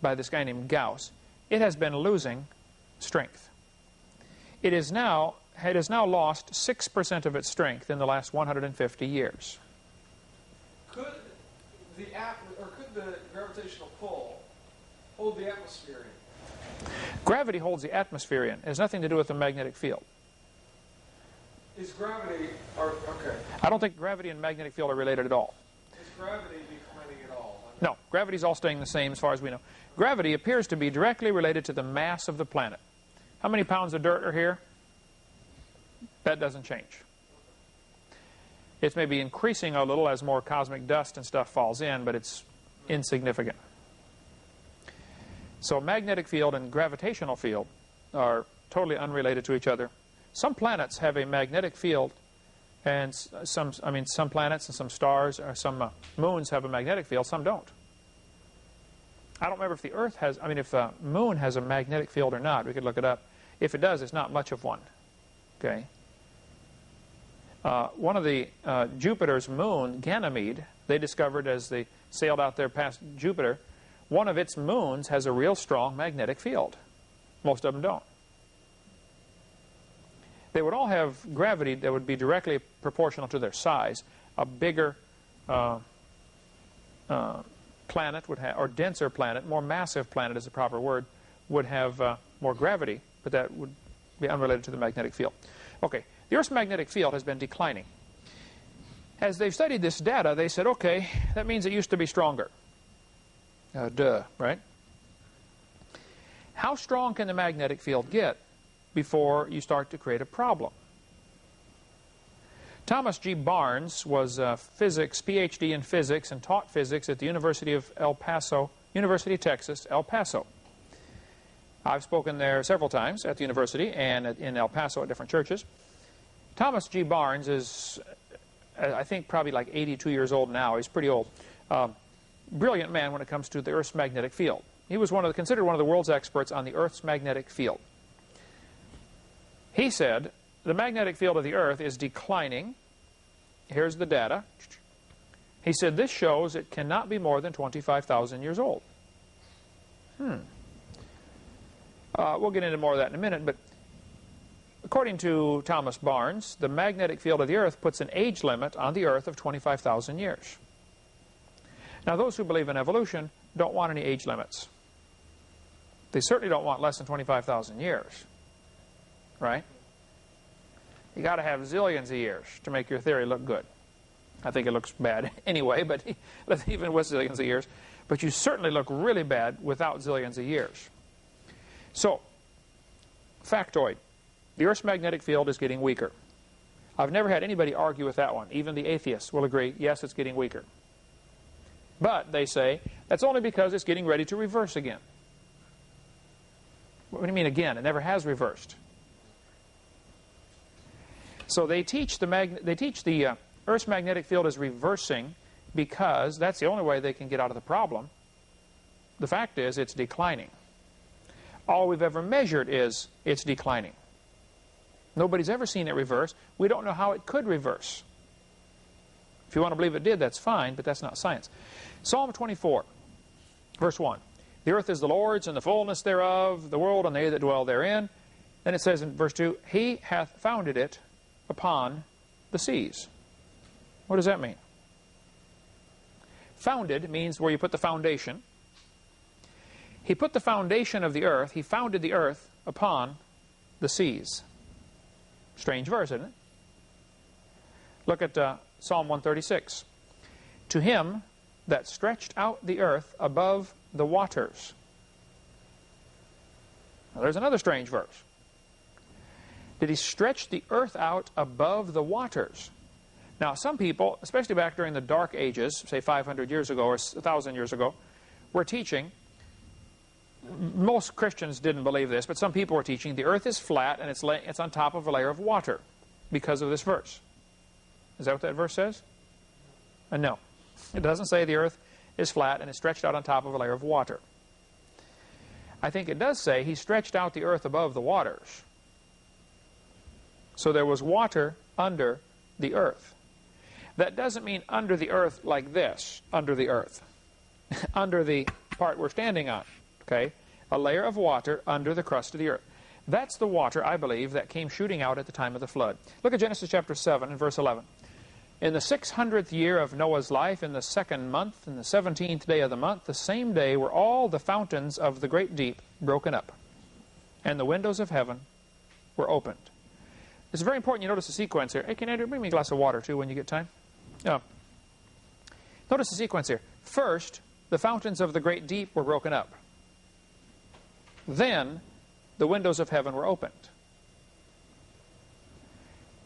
by this guy named Gauss, it has been losing strength. it has now lost 6% of its strength in the last 150 years. Could the gravitational pull hold the atmosphere in? Gravity holds the atmosphere in. It has nothing to do with the magnetic field. Is gravity... okay. I don't think gravity and magnetic field are related at all. Is gravity declining at all? No, gravity's all staying the same as far as we know. Gravity appears to be directly related to the mass of the planet. How many pounds of dirt are here? That doesn't change. It's maybe increasing a little as more cosmic dust and stuff falls in, but it's insignificant. So magnetic field and gravitational field are totally unrelated to each other. Some planets have a magnetic field, and some planets and some stars or some moons have a magnetic field, some don't. I don't remember if the Earth has, if the moon has a magnetic field or not. We could look it up. If it does, it's not much of one. Okay. One of the Jupiter's moon, Ganymede, they discovered as they sailed out there past Jupiter, one of its moons has a real strong magnetic field. Most of them don't. They would all have gravity that would be directly proportional to their size. A bigger planet would have, or denser planet, more massive planet is the proper word, would have more gravity, but that would be unrelated to the magnetic field. Okay, the Earth's magnetic field has been declining. As they've studied this data, they said, okay, that means it used to be stronger. Right? How strong can the magnetic field get before you start to create a problem? Thomas G. Barnes was a PhD in physics and taught physics at the University of Texas, El Paso. I've spoken there several times at the university and in El Paso at different churches. Thomas G. Barnes is, I think, probably like 82 years old now. He's pretty old. Brilliant man when it comes to the Earth's magnetic field. He was considered one of the world's experts on the Earth's magnetic field. He said, the magnetic field of the Earth is declining. Here's the data. He said, this shows it cannot be more than 25,000 years old. We'll get into more of that in a minute, but according to Thomas Barnes, the magnetic field of the Earth puts an age limit on the Earth of 25,000 years. Now, those who believe in evolution don't want any age limits. They certainly don't want less than 25,000 years. Right? You got to have zillions of years to make your theory look good. I think it looks bad anyway, but even with zillions of years. But you certainly look really bad without zillions of years. So, factoid. The Earth's magnetic field is getting weaker. I've never had anybody argue with that one. Even the atheists will agree, yes, it's getting weaker. But, they say, that's only because it's getting ready to reverse again. What do you mean again? It never has reversed. So they teach the Earth's magnetic field is reversing because that's the only way they can get out of the problem. The fact is, it's declining. All we've ever measured is it's declining. Nobody's ever seen it reverse. We don't know how it could reverse. If you want to believe it did, that's fine, but that's not science. Psalm 24, verse 1. The earth is the Lord's, and the fullness thereof, the world, and they that dwell therein. Then it says in verse 2, He hath founded it upon the seas. What does that mean? Founded means where you put the foundation. He put the foundation of the earth, He founded the earth upon the seas. Strange verse, isn't it? Look at Psalm 136. To Him that stretched out the earth above the waters. Now, there's another strange verse. Did He stretch the earth out above the waters? Now, some people, especially back during the Dark Ages, say 500 years ago or 1,000 years ago, were teaching, most Christians didn't believe this, but some people were teaching the earth is flat and it's on top of a layer of water because of this verse. Is that what that verse says? No. It doesn't say the earth is flat and it's stretched out on top of a layer of water. I think it does say He stretched out the earth above the waters. So there was water under the earth. That doesn't mean under the earth like this, under the earth. Under the part we're standing on. Okay? A layer of water under the crust of the earth. That's the water, I believe, that came shooting out at the time of the flood. Look at Genesis chapter 7 and verse 11. In the 600th year of Noah's life, in the 2nd month, in the 17th day of the month, the same day were all the fountains of the great deep broken up, and the windows of heaven were opened. It's very important you notice the sequence here. Hey, can Andrew bring me a glass of water, too, when you get time? Yeah. Notice the sequence here. First, the fountains of the great deep were broken up. Then, the windows of heaven were opened.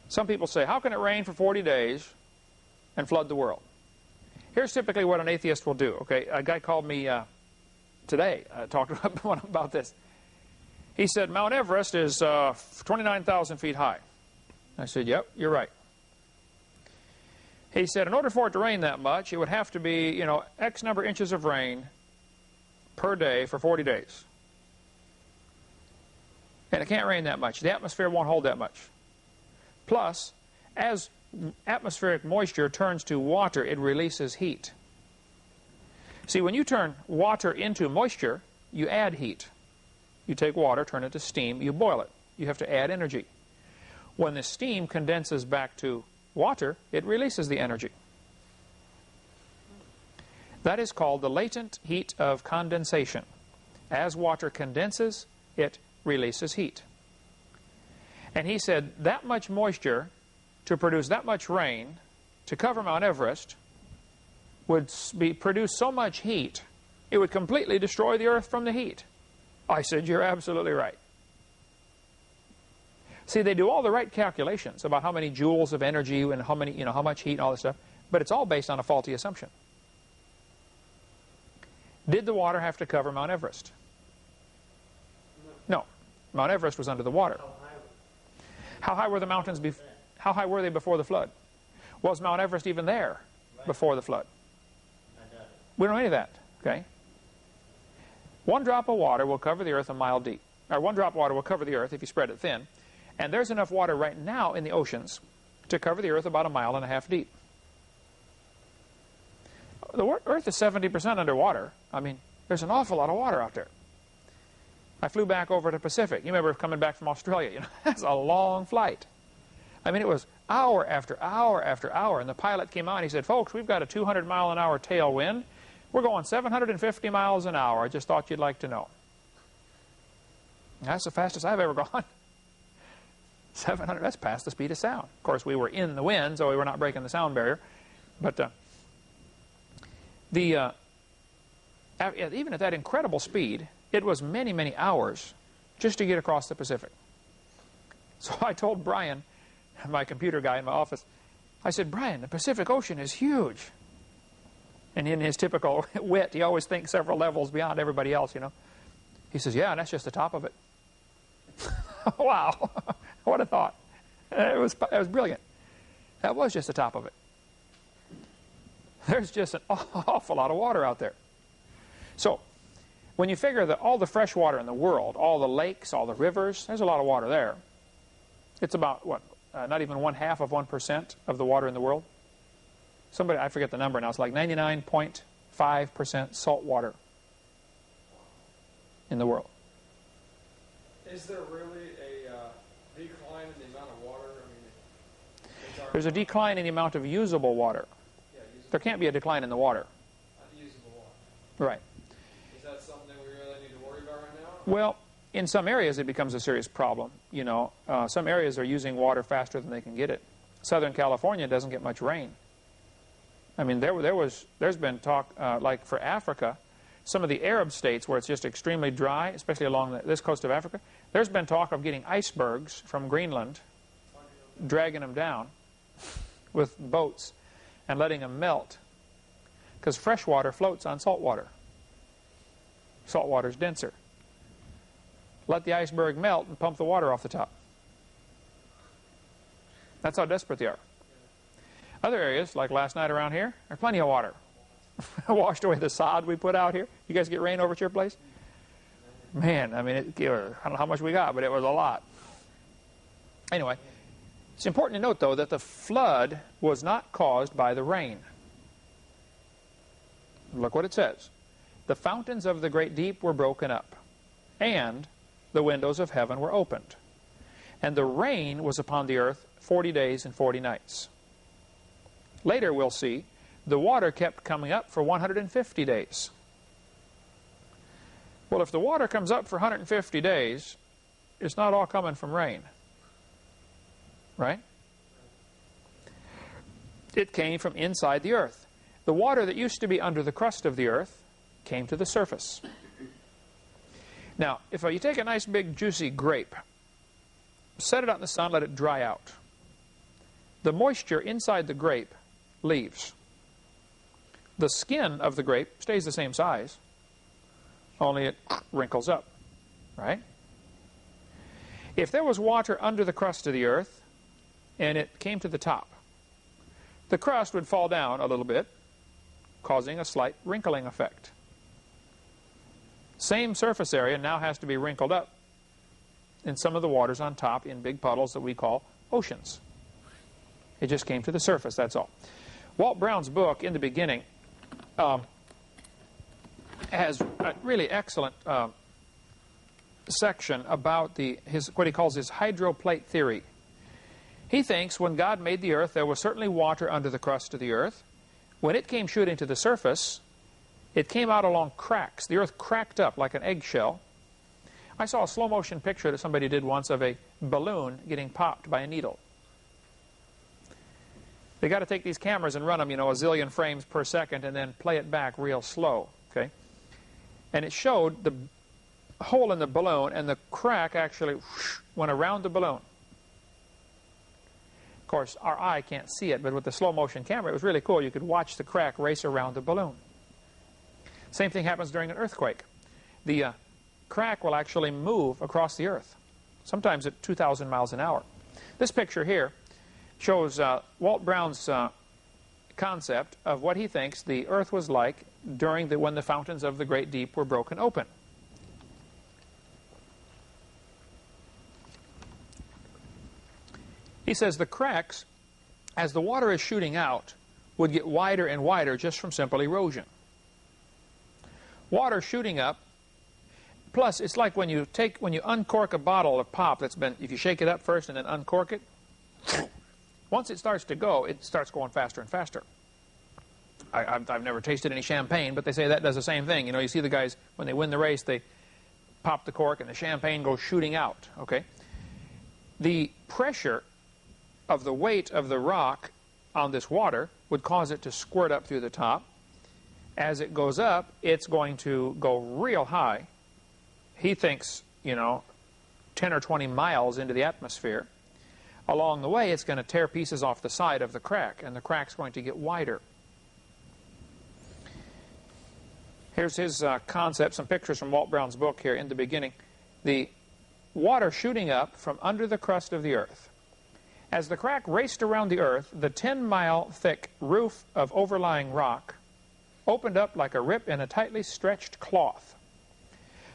Some people say, how can it rain for 40 days and flood the world? Here's typically what an atheist will do. Okay, a guy called me today, talked about this. He said, Mount Everest is 29,000 feet high. I said, yep, you're right. He said, in order for it to rain that much, it would have to be, you know, X number of inches of rain per day for 40 days. And it can't rain that much. The atmosphere won't hold that much. Plus, as atmospheric moisture turns to water, it releases heat. See, when you turn water into moisture, you add heat. You take water, turn it to steam, you boil it. You have to add energy. When the steam condenses back to water, it releases the energy. That is called the latent heat of condensation. As water condenses, it releases heat. And he said that much moisture to produce that much rain to cover Mount Everest would produce so much heat it would completely destroy the earth from the heat. I said, you're absolutely right. See, they do all the right calculations about how many joules of energy and how many, how much heat and all this stuff, but it's all based on a faulty assumption. Did the water have to cover Mount Everest? No. Mount Everest was under the water. How high were the mountains? How high were they before the flood? Was Mount Everest even there before the flood? We don't know any of that. Okay. One drop of water will cover the earth a mile deep. Or one drop of water will cover the earth if you spread it thin. And there's enough water right now in the oceans to cover the earth about 1.5 miles deep. The earth is 70% underwater. I mean, there's an awful lot of water out there. I flew back over to Pacific. You remember coming back from Australia. That's a long flight. I mean, it was hour after hour after hour. And the pilot came out and he said, folks, we've got a 200-mile-an-hour tailwind. We're going 750 miles an hour. I just thought you'd like to know. That's the fastest I've ever gone. 700, that's past the speed of sound. Of course, we were in the wind, so we were not breaking the sound barrier. But even at that incredible speed, it was many, many hours just to get across the Pacific. So I told Brian, my computer guy in my office, I said, Brian, the Pacific Ocean is huge. And in his typical wit, he always thinks several levels beyond everybody else, He says, yeah, and that's just the top of it. Wow. What a thought. It was brilliant. That was just the top of it. There's just an awful lot of water out there. So, when you figure that all the fresh water in the world, all the lakes, all the rivers, there's a lot of water there. It's about, not even 1/2% of the water in the world. Somebody, I forget the number now, it's like 99.5% salt water in the world. Is there really a decline in the amount of water? There's a decline in the amount of usable water. Yeah, usable. There can't be a decline in the water. Unusable water. Right. Is that something we really need to worry about right now? Well, in some areas it becomes a serious problem. Some areas are using water faster than they can get it. Southern California doesn't get much rain. I mean, there's been talk, like for Africa, some of the Arab states where it's just extremely dry, especially along this coast of Africa, there's been talk of getting icebergs from Greenland, dragging them down with boats and letting them melt. Because fresh water floats on salt water. Salt water is denser. Let the iceberg melt and pump the water off the top. That's how desperate they are. Other areas, like last night around here, there's plenty of water. Washed away the sod we put out here. You guys get rain over at your place? Man, I mean, I don't know how much we got, but it was a lot. Anyway, it's important to note, though, that the flood was not caused by the rain. Look what it says. The fountains of the great deep were broken up, and the windows of heaven were opened, and the rain was upon the earth 40 days and 40 nights. Later we'll see the water kept coming up for 150 days. Well, if the water comes up for 150 days, it's not all coming from rain. Right? It came from inside the earth. The water that used to be under the crust of the earth came to the surface. Now, if you take a nice big juicy grape, set it out in the sun, let it dry out. The moisture inside the grape leaves. The skin of the grape stays the same size, only it wrinkles up, right? If there was water under the crust of the earth and it came to the top, the crust would fall down a little bit, causing a slight wrinkling effect. Same surface area now has to be wrinkled up in some of the waters on top in big puddles that we call oceans. It just came to the surface, that's all. Walt Brown's book, In the Beginning, has a really excellent section about what he calls his hydroplate theory. He thinks when God made the earth, there was certainly water under the crust of the earth. When it came shooting to the surface, it came out along cracks. The earth cracked up like an eggshell. I saw a slow-motion picture that somebody did once of a balloon getting popped by a needle. They got to take these cameras and run them, a zillion frames per second and then play it back real slow, okay? And it showed the hole in the balloon, and the crack actually went around the balloon. Of course, our eye can't see it, but with the slow-motion camera, it was really cool. You could watch the crack race around the balloon. Same thing happens during an earthquake. The crack will actually move across the earth, sometimes at 2,000 miles an hour. This picture here shows Walt Brown's concept of what he thinks the earth was like when the fountains of the great deep were broken open. He says the cracks, as the water is shooting out, would get wider and wider just from simple erosion. Water shooting up, plus it's like when you uncork a bottle of pop that's been, if you shake it up first and then uncork it, once it starts to go, it starts going faster and faster. I've never tasted any champagne, but they say that does the same thing. You see the guys, when they win the race, they pop the cork and the champagne goes shooting out, okay? The pressure of the weight of the rock on this water would cause it to squirt up through the top. As it goes up, it's going to go real high. He thinks, 10 or 20 miles into the atmosphere. Along the way, it's going to tear pieces off the side of the crack, and the crack's going to get wider. Here's his concept, some pictures from Walt Brown's book here in the beginning. The water shooting up from under the crust of the earth. As the crack raced around the earth, the 10-mile thick roof of overlying rock opened up like a rip in a tightly stretched cloth.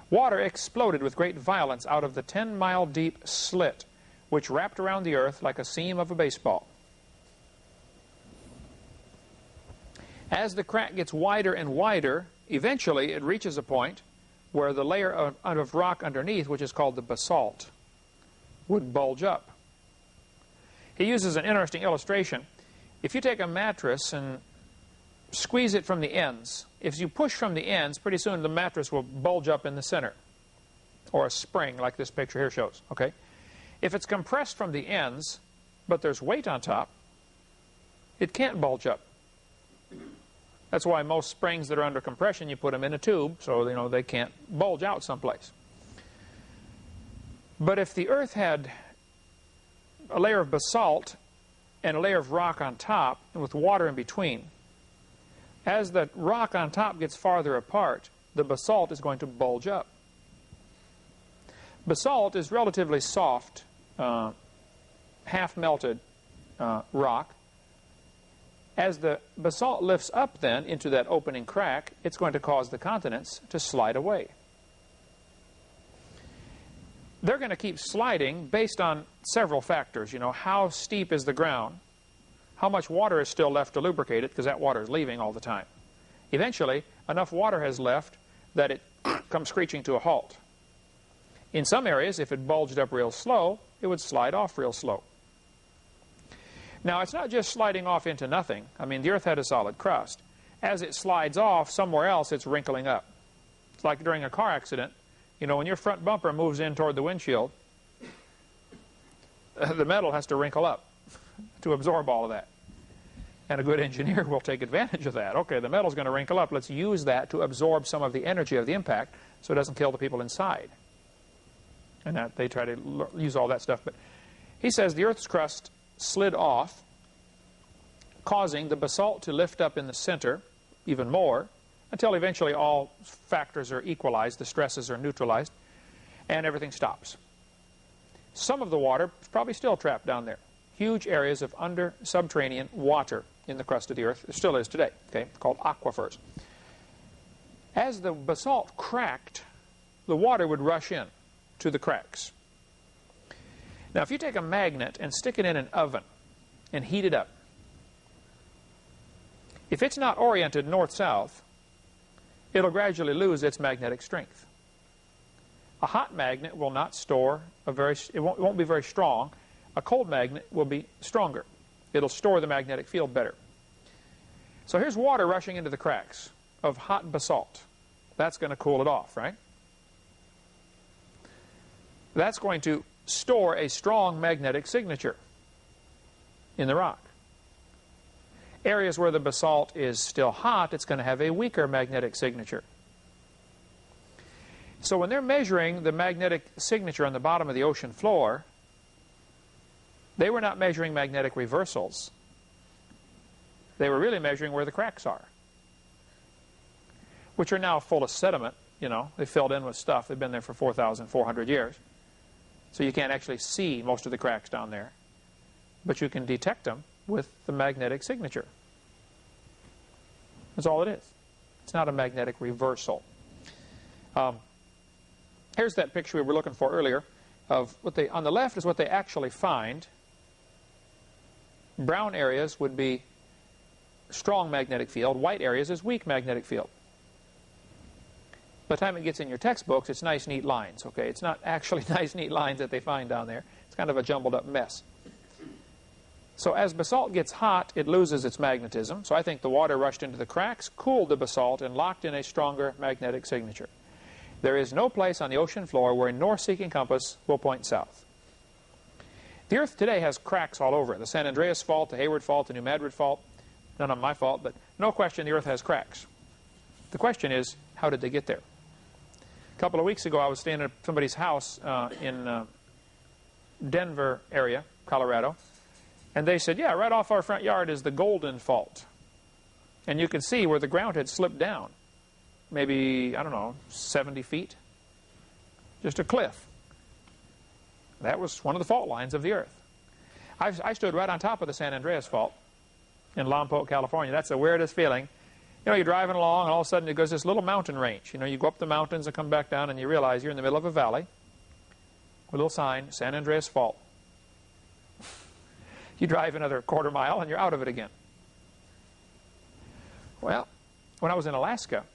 Water exploded with great violence out of the 10-mile deep slit, which wrapped around the earth like a seam of a baseball. As the crack gets wider and wider, eventually it reaches a point where the layer of rock underneath, which is called the basalt, would bulge up. He uses an interesting illustration. If you take a mattress and squeeze it from the ends, if you push from the ends, pretty soon the mattress will bulge up in the center, or a spring like this picture here shows, okay? If it's compressed from the ends, but there's weight on top, it can't bulge up. That's why most springs that are under compression, you put them in a tube, so they can't bulge out someplace. But if the earth had a layer of basalt and a layer of rock on top, and with water in between, as the rock on top gets farther apart, the basalt is going to bulge up. Basalt is relatively soft, half-melted rock. As the basalt lifts up then into that opening crack, it's going to cause the continents to slide away. They're going to keep sliding based on several factors. How steep is the ground? How much water is still left to lubricate it, because that water is leaving all the time. Eventually, enough water has left that it comes screeching to a halt. In some areas, if it bulged up real slow, it would slide off real slow. Now, it's not just sliding off into nothing. I mean, the Earth had a solid crust. As it slides off, somewhere else it's wrinkling up. It's like during a car accident. You know, when your front bumper moves in toward the windshield, the metal has to wrinkle up to absorb all of that. And a good engineer will take advantage of that. Okay, the metal's going to wrinkle up. Let's use that to absorb some of the energy of the impact so it doesn't kill the people inside. And that they try to use all that stuff. But he says the Earth's crust slid off, causing the basalt to lift up in the center even more, until eventually all factors are equalized, the stresses are neutralized, and everything stops. Some of the water is probably still trapped down there. Huge areas of under-subterranean water in the crust of the Earth. There still is today, okay, called aquifers. As the basalt cracked, the water would rush in to the cracks. Now, if you take a magnet and stick it in an oven and heat it up, if it's not oriented north-south, it'll gradually lose its magnetic strength. A hot magnet will not store it won't be very strong. A cold magnet will be stronger. It'll store the magnetic field better. So here's water rushing into the cracks of hot basalt. That's going to cool it off, right? That's going to store a strong magnetic signature in the rock. Areas where the basalt is still hot, it's going to have a weaker magnetic signature. So when they're measuring the magnetic signature on the bottom of the ocean floor, they were not measuring magnetic reversals. They were really measuring where the cracks are, which are now full of sediment. You know, they filled in with stuff. They've been there for 4,400 years. So you can't actually see most of the cracks down there. But you can detect them with the magnetic signature. That's all it is. It's not a magnetic reversal. Here's that picture we were looking for earlier of what they, on the left is what they actually find. Brown areas would be strong magnetic field. White areas is weak magnetic field. By the time it gets in your textbooks, it's nice, neat lines. Okay, it's not actually nice, neat lines that they find down there. It's kind of a jumbled up mess. So as basalt gets hot, it loses its magnetism. So I think the water rushed into the cracks, cooled the basalt, and locked in a stronger magnetic signature. There is no place on the ocean floor where a north-seeking compass will point south. The Earth today has cracks all over it. The San Andreas Fault, the Hayward Fault, the New Madrid Fault. None of my fault, but no question the Earth has cracks. The question is, how did they get there? A couple of weeks ago, I was staying at somebody's house in Denver area, Colorado. And they said, yeah, right off our front yard is the Golden Fault. And you can see where the ground had slipped down. Maybe, I don't know, 70 feet. Just a cliff. That was one of the fault lines of the Earth. I stood right on top of the San Andreas Fault in Lompoc, California. That's the weirdest feeling. You know, you're driving along, and all of a sudden it goes this little mountain range. You know, you go up the mountains and come back down, and you realize you're in the middle of a valley with a little sign, San Andreas Fault. You drive another quarter mile, and you're out of it again. Well, when I was in Alaska,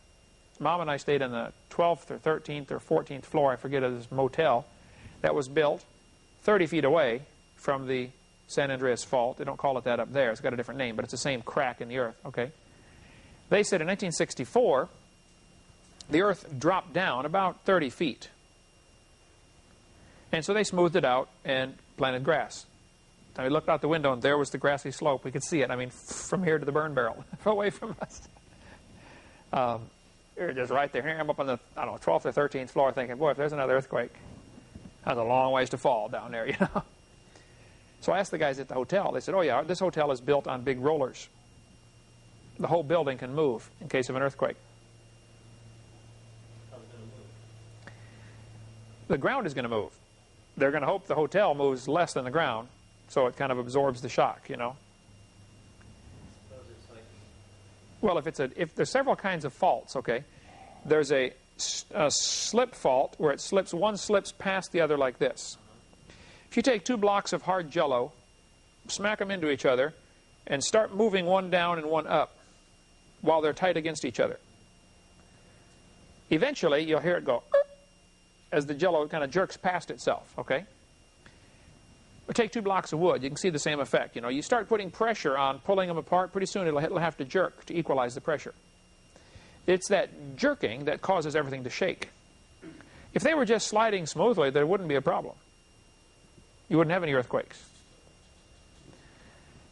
Mom and I stayed in the 12th or 13th or 14th floor, I forget, of this motel that was built 30 feet away from the San Andreas Fault. They don't call it that up there. It's got a different name, but it's the same crack in the Earth, okay? They said in 1964, the Earth dropped down about 30 feet. And so they smoothed it out and planted grass. And we looked out the window, and there was the grassy slope. We could see it, I mean, from here to the burn barrel, away from us. You're just right there. Here I'm up on the, I don't know, 12th or 13th floor thinking, boy, if there's another earthquake, that's a long ways to fall down there, you know. So I asked the guys at the hotel. They said, oh, yeah, this hotel is built on big rollers. The whole building can move in case of an earthquake. The ground is going to move. They're going to hope the hotel moves less than the ground, so it kind of absorbs the shock, you know. Well, if there's several kinds of faults, okay, there's a slip fault where it slips, one slips past the other like this. If you take two blocks of hard jello, smack them into each other, and start moving one down and one up while they're tight against each other, eventually you'll hear it go, as the jello kind of jerks past itself, okay? Or take 2 blocks of wood. You can see the same effect. You know, you start putting pressure on, pulling them apart, pretty soon it'll have to jerk to equalize the pressure. It's that jerking that causes everything to shake. If they were just sliding smoothly, there wouldn't be a problem. You wouldn't have any earthquakes.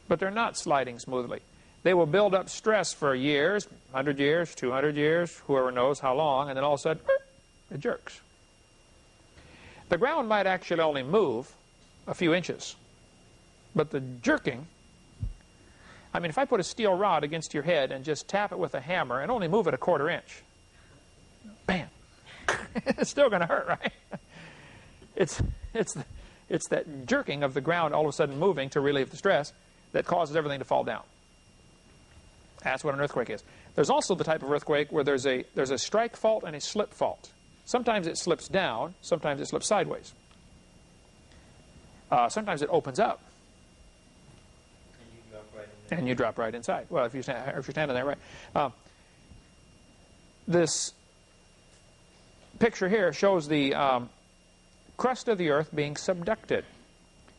But they're not sliding smoothly. They will build up stress for years, 100 years, 200 years, whoever knows how long, and then all of a sudden, it jerks. The ground might actually only move a few inches, but the jerking, I mean, if I put a steel rod against your head and just tap it with a hammer and only move it a 1/4 inch, bam, it's still going to hurt, right? It's that jerking of the ground all of a sudden moving to relieve the stress that causes everything to fall down. That's what an earthquake is. There's also the type of earthquake where there's a strike fault and a slip fault. Sometimes it slips down, sometimes it slips sideways. Sometimes it opens up. And you drop right inside. Well, if you're standing there, right. This picture here shows the crust of the earth being subducted.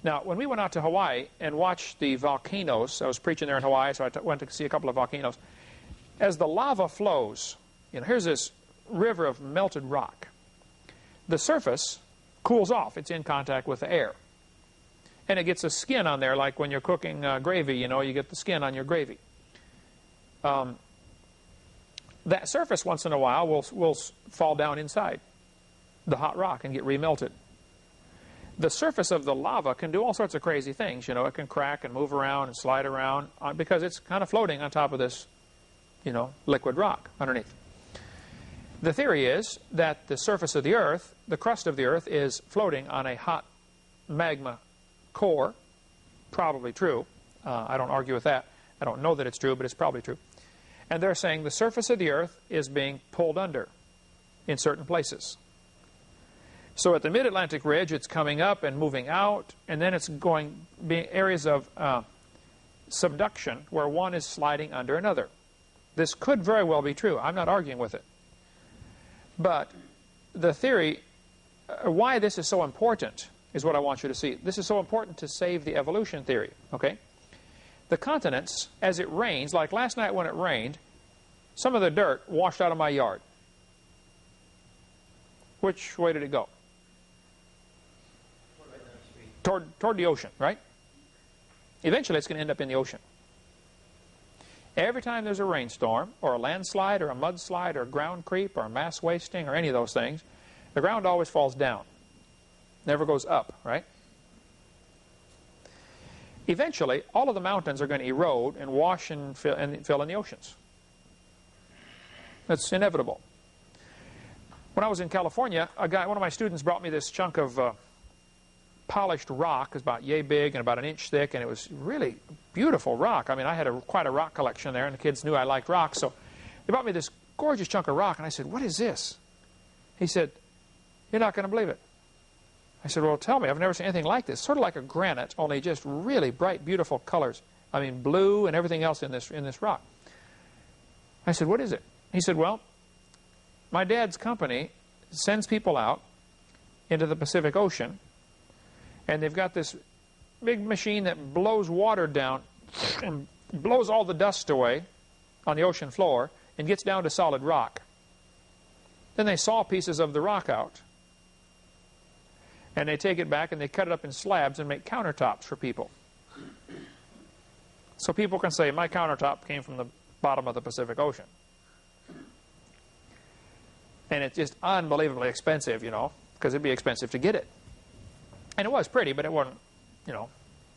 Now, when we went out to Hawaii and watched the volcanoes, I was preaching there in Hawaii, so I went to see a couple of volcanoes. As the lava flows, you know, here's this river of melted rock. The surface cools off. It's in contact with the air. And it gets a skin on there, like when you're cooking gravy, you know, you get the skin on your gravy. That surface, once in a while, will fall down inside the hot rock and get remelted. The surface of the lava can do all sorts of crazy things. You know, it can crack and move around and slide around because it's kind of floating on top of this, you know, liquid rock underneath. The theory is that the surface of the earth, the crust of the earth, is floating on a hot magma core. Probably true. I don't argue with that. I don't know that it's true, but it's probably true. And they're saying the surface of the earth is being pulled under in certain places. So at the mid-Atlantic ridge, it's coming up and moving out, and then it's being areas of subduction where one is sliding under another. This could very well be true. I'm not arguing with it. But the theory, why this is so important is what I want you to see. This is so important to save the evolution theory, okay? The continents, as it rains, like last night when it rained, some of the dirt washed out of my yard. Which way did it go? Toward the ocean, right? Eventually it's going to end up in the ocean. Every time there's a rainstorm, or a landslide, or a mudslide, or ground creep, or mass wasting, or any of those things, the ground always falls down. Never goes up, right? Eventually, all of the mountains are going to erode and wash and fill in the oceans. That's inevitable. When I was in California, one of my students brought me this chunk of polished rock. It was about yay big and about 1 inch thick, and it was really beautiful rock. I mean, I had quite a rock collection there, and the kids knew I liked rocks, so they brought me this gorgeous chunk of rock, and I said, "What is this?" He said, "You're not going to believe it." I said, "Well, tell me. I've never seen anything like this." Sort of like a granite, only just really bright, beautiful colors. I mean, blue and everything else in this rock. I said, "What is it?" He said, "Well, my dad's company sends people out into the Pacific Ocean, and they've got this big machine that blows water down and blows all the dust away on the ocean floor and gets down to solid rock. Then they saw pieces of the rock out, and they take it back and they cut it up in slabs and make countertops for people. So people can say, my countertop came from the bottom of the Pacific Ocean. And it's just unbelievably expensive, you know, because it'd be expensive to get it. And it was pretty, but it wasn't, you know,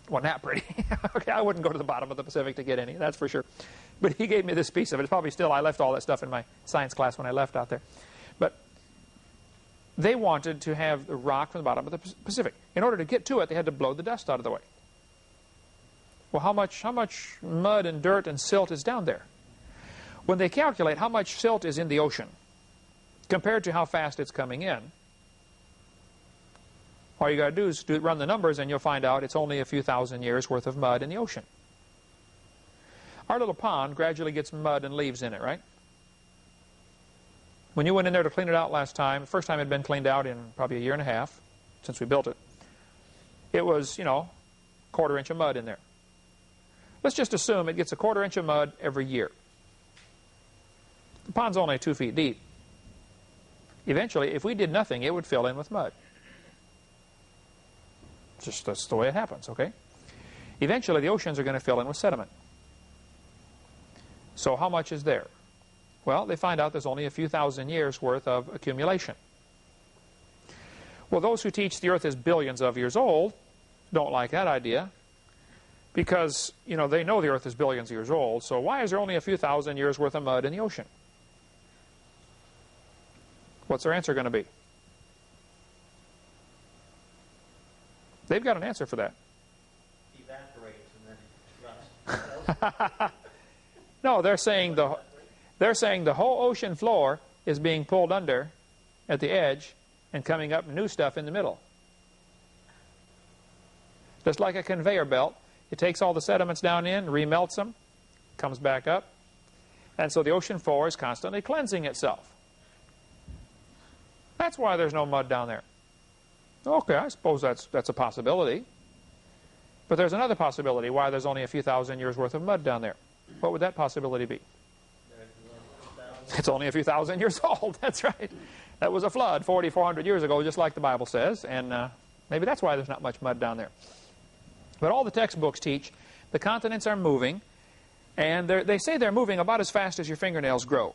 wasn't that pretty. Okay, I wouldn't go to the bottom of the Pacific to get any, that's for sure. But he gave me this piece of it. It's probably still, I left all that stuff in my science class when I left out there. But they wanted to have the rock from the bottom of the Pacific. In order to get to it, they had to blow the dust out of the way. Well, how much mud and dirt and silt is down there? When they calculate how much silt is in the ocean compared to how fast it's coming in, all you got to do is run the numbers and you'll find out it's only a few thousand years worth of mud in the ocean. Our little pond gradually gets mud and leaves in it, right? When you went in there to clean it out last time, the first time it had been cleaned out in probably a year and a half since we built it, it was, you know, a quarter inch of mud in there. Let's just assume it gets a quarter inch of mud every year. The pond's only 2 feet deep. Eventually, if we did nothing, it would fill in with mud. Just that's the way it happens, okay? Eventually, the oceans are going to fill in with sediment. So how much is there? Well, they find out there's only a few thousand years worth of accumulation. Well, those who teach the earth is billions of years old don't like that idea because, you know, they know the earth is billions of years old, so why is there only a few thousand years worth of mud in the ocean? What's their answer going to be? They've got an answer for that. Evaporates and then runs. No, they're saying the whole ocean floor is being pulled under at the edge and coming up new stuff in the middle. Just like a conveyor belt, it takes all the sediments down in, remelts them, comes back up, and so the ocean floor is constantly cleansing itself. That's why there's no mud down there. Okay, I suppose that's a possibility. But there's another possibility why there's only a few thousand years worth of mud down there. What would that possibility be? It's only a few thousand years old. That's right. That was a flood 4,400 years ago, just like the Bible says, and maybe that's why there's not much mud down there. But all the textbooks teach the continents are moving, and they say they're moving about as fast as your fingernails grow.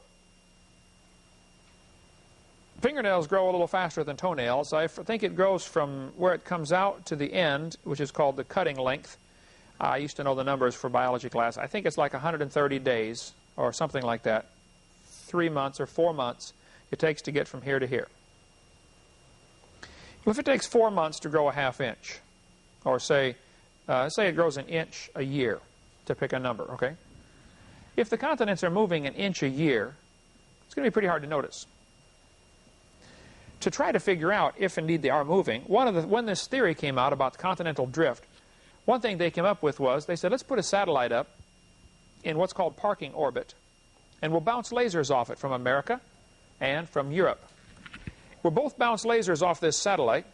Fingernails grow a little faster than toenails. I think it grows from where it comes out to the end, which is called the cutting length. I used to know the numbers for biology class. I think it's like 130 days or something like that. 3 months or 4 months it takes to get from here to here. Well, if it takes 4 months to grow a half inch, or say it grows an inch a year, to pick a number, okay? If the continents are moving an inch a year, it's going to be pretty hard to notice. To try to figure out if indeed they are moving, when this theory came out about continental drift, one thing they came up with was, they said, let's put a satellite up in what's called parking orbit, and we'll bounce lasers off it from America and from Europe. We'll both bounce lasers off this satellite,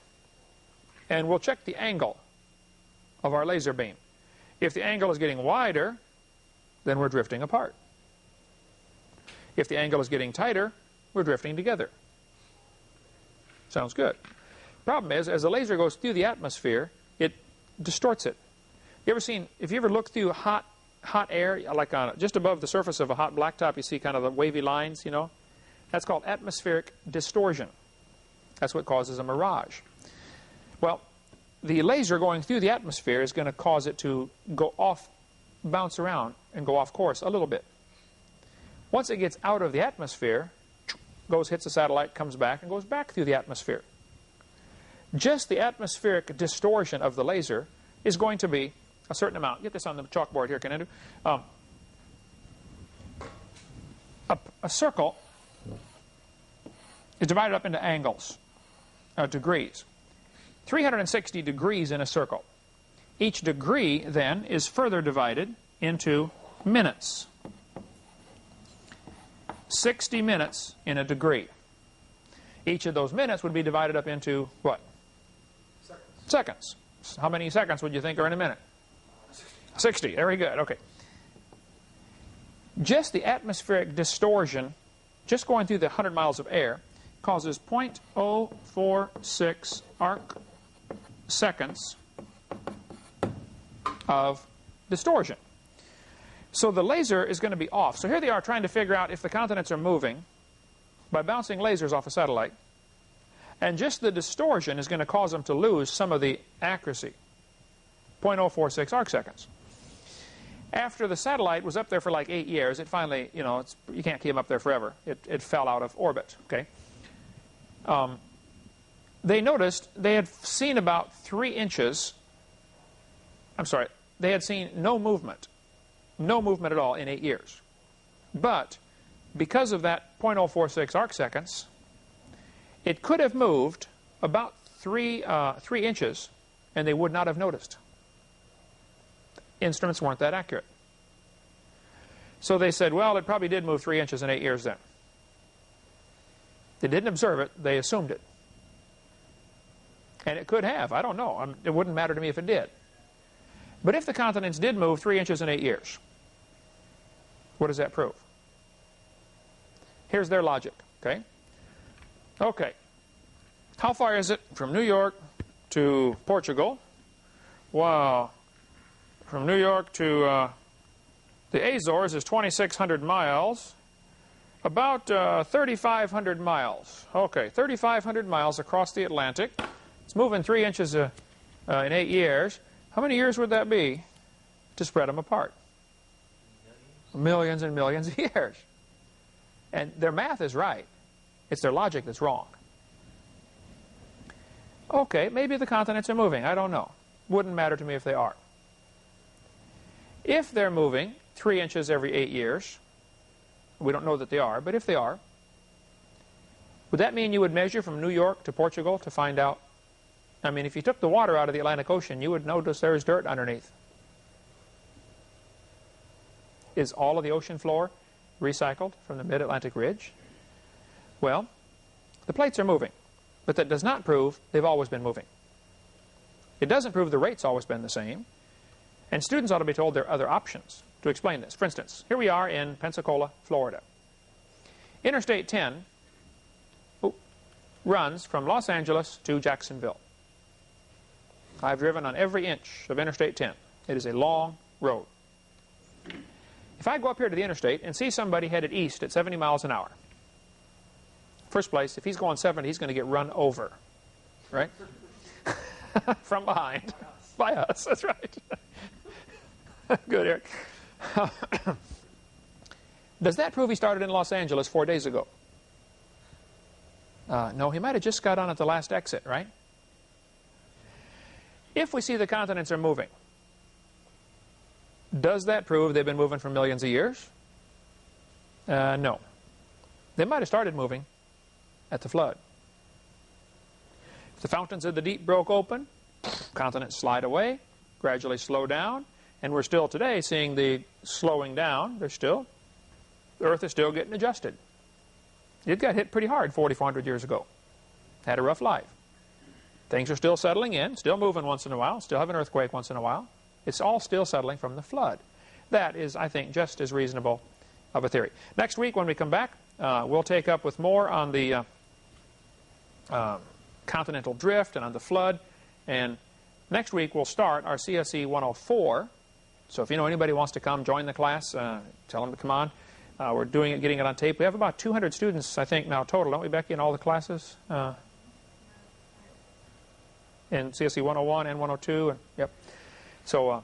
and we'll check the angle of our laser beam. If the angle is getting wider, then we're drifting apart. If the angle is getting tighter, we're drifting together. Sounds good. Problem is, as the laser goes through the atmosphere, it distorts it. If you ever look through hot air, like on just above the surface of a hot blacktop, you see kind of the wavy lines, you know? That's called atmospheric distortion. That's what causes a mirage. Well, the laser going through the atmosphere is going to cause it to go off, bounce around, and go off course a little bit. Once it gets out of the atmosphere, hits the satellite, comes back, and goes back through the atmosphere. Just the atmospheric distortion of the laser is going to be a certain amount. Get this on the chalkboard here, can I do? A circle is divided up into angles, degrees. 360 degrees in a circle. Each degree, then, is further divided into minutes. 60 minutes in a degree. Each of those minutes would be divided up into what? Seconds. How many seconds would you think are in a minute? 60. Very good. Okay. Just the atmospheric distortion, just going through the 100 miles of air, causes 0.046 arc seconds of distortion. So the laser is going to be off. So here they are trying to figure out if the continents are moving by bouncing lasers off a satellite. And just the distortion is going to cause them to lose some of the accuracy. 0.046 arc seconds. After the satellite was up there for like 8 years, it finally, you know, you can't keep them up there forever. It fell out of orbit, okay? They noticed they had seen about 3 inches. I'm sorry, they had seen no movement. No movement at all in 8 years. But because of that 0.046 arc seconds, it could have moved about 3 inches, and they would not have noticed. Instruments weren't that accurate. So they said, well, it probably did move 3 inches in 8 years then. They didn't observe it, they assumed it. And it could have, I don't know. It wouldn't matter to me if it did. But if the continents did move 3 inches in 8 years, what does that prove? Here's their logic, okay? Okay. How far is it from New York to Portugal? Wow. From New York to the Azores is 2,600 miles. About 3,500 miles. Okay, 3,500 miles across the Atlantic. It's moving 3 inches in 8 years. How many years would that be to spread them apart? Millions and millions of years. And their math is right. It's their logic that's wrong. Okay, maybe the continents are moving. I don't know. Wouldn't matter to me if they are. If they're moving 3 inches every 8 years, we don't know that they are, but if they are, would that mean you would measure from New York to Portugal to find out? I mean, if you took the water out of the Atlantic Ocean, you would notice there's dirt underneath. Is all of the ocean floor recycled from the mid-Atlantic ridge? Well, the plates are moving, but that does not prove they've always been moving. It doesn't prove the rate's always been the same, and students ought to be told there are other options to explain this. For instance, here we are in Pensacola, Florida. Interstate 10 runs from Los Angeles to Jacksonville. I've driven on every inch of Interstate 10. It is a long road. If I go up here to the interstate and see somebody headed east at 70 miles an hour, first place, if he's going 70, he's going to get run over, right? From behind. By us, that's right. Good, Eric. Does that prove he started in Los Angeles 4 days ago? No, he might have just got on at the last exit, right? If we see the continents are moving, does that prove they've been moving for millions of years? No. They might have started moving at the flood. If the fountains of the deep broke open, continents slide away, gradually slow down, and we're still today seeing the slowing down. The Earth is still getting adjusted. It got hit pretty hard 4,400 years ago. Had a rough life. Things are still settling in, still moving once in a while, still have an earthquake once in a while. It's all still settling from the flood. That is, I think, just as reasonable of a theory. Next week, when we come back, we'll take up with more on the continental drift and on the flood. And next week, we'll start our CSE 104. So if you know anybody who wants to come join the class, tell them to come on. We're doing it, getting it on tape. We have about 200 students, I think, now total, don't we, Becky, in all the classes? In CSE 101 and 102. And, yep. So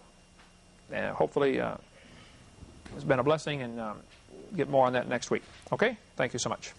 hopefully it's been a blessing, and get more on that next week. Okay? Thank you so much.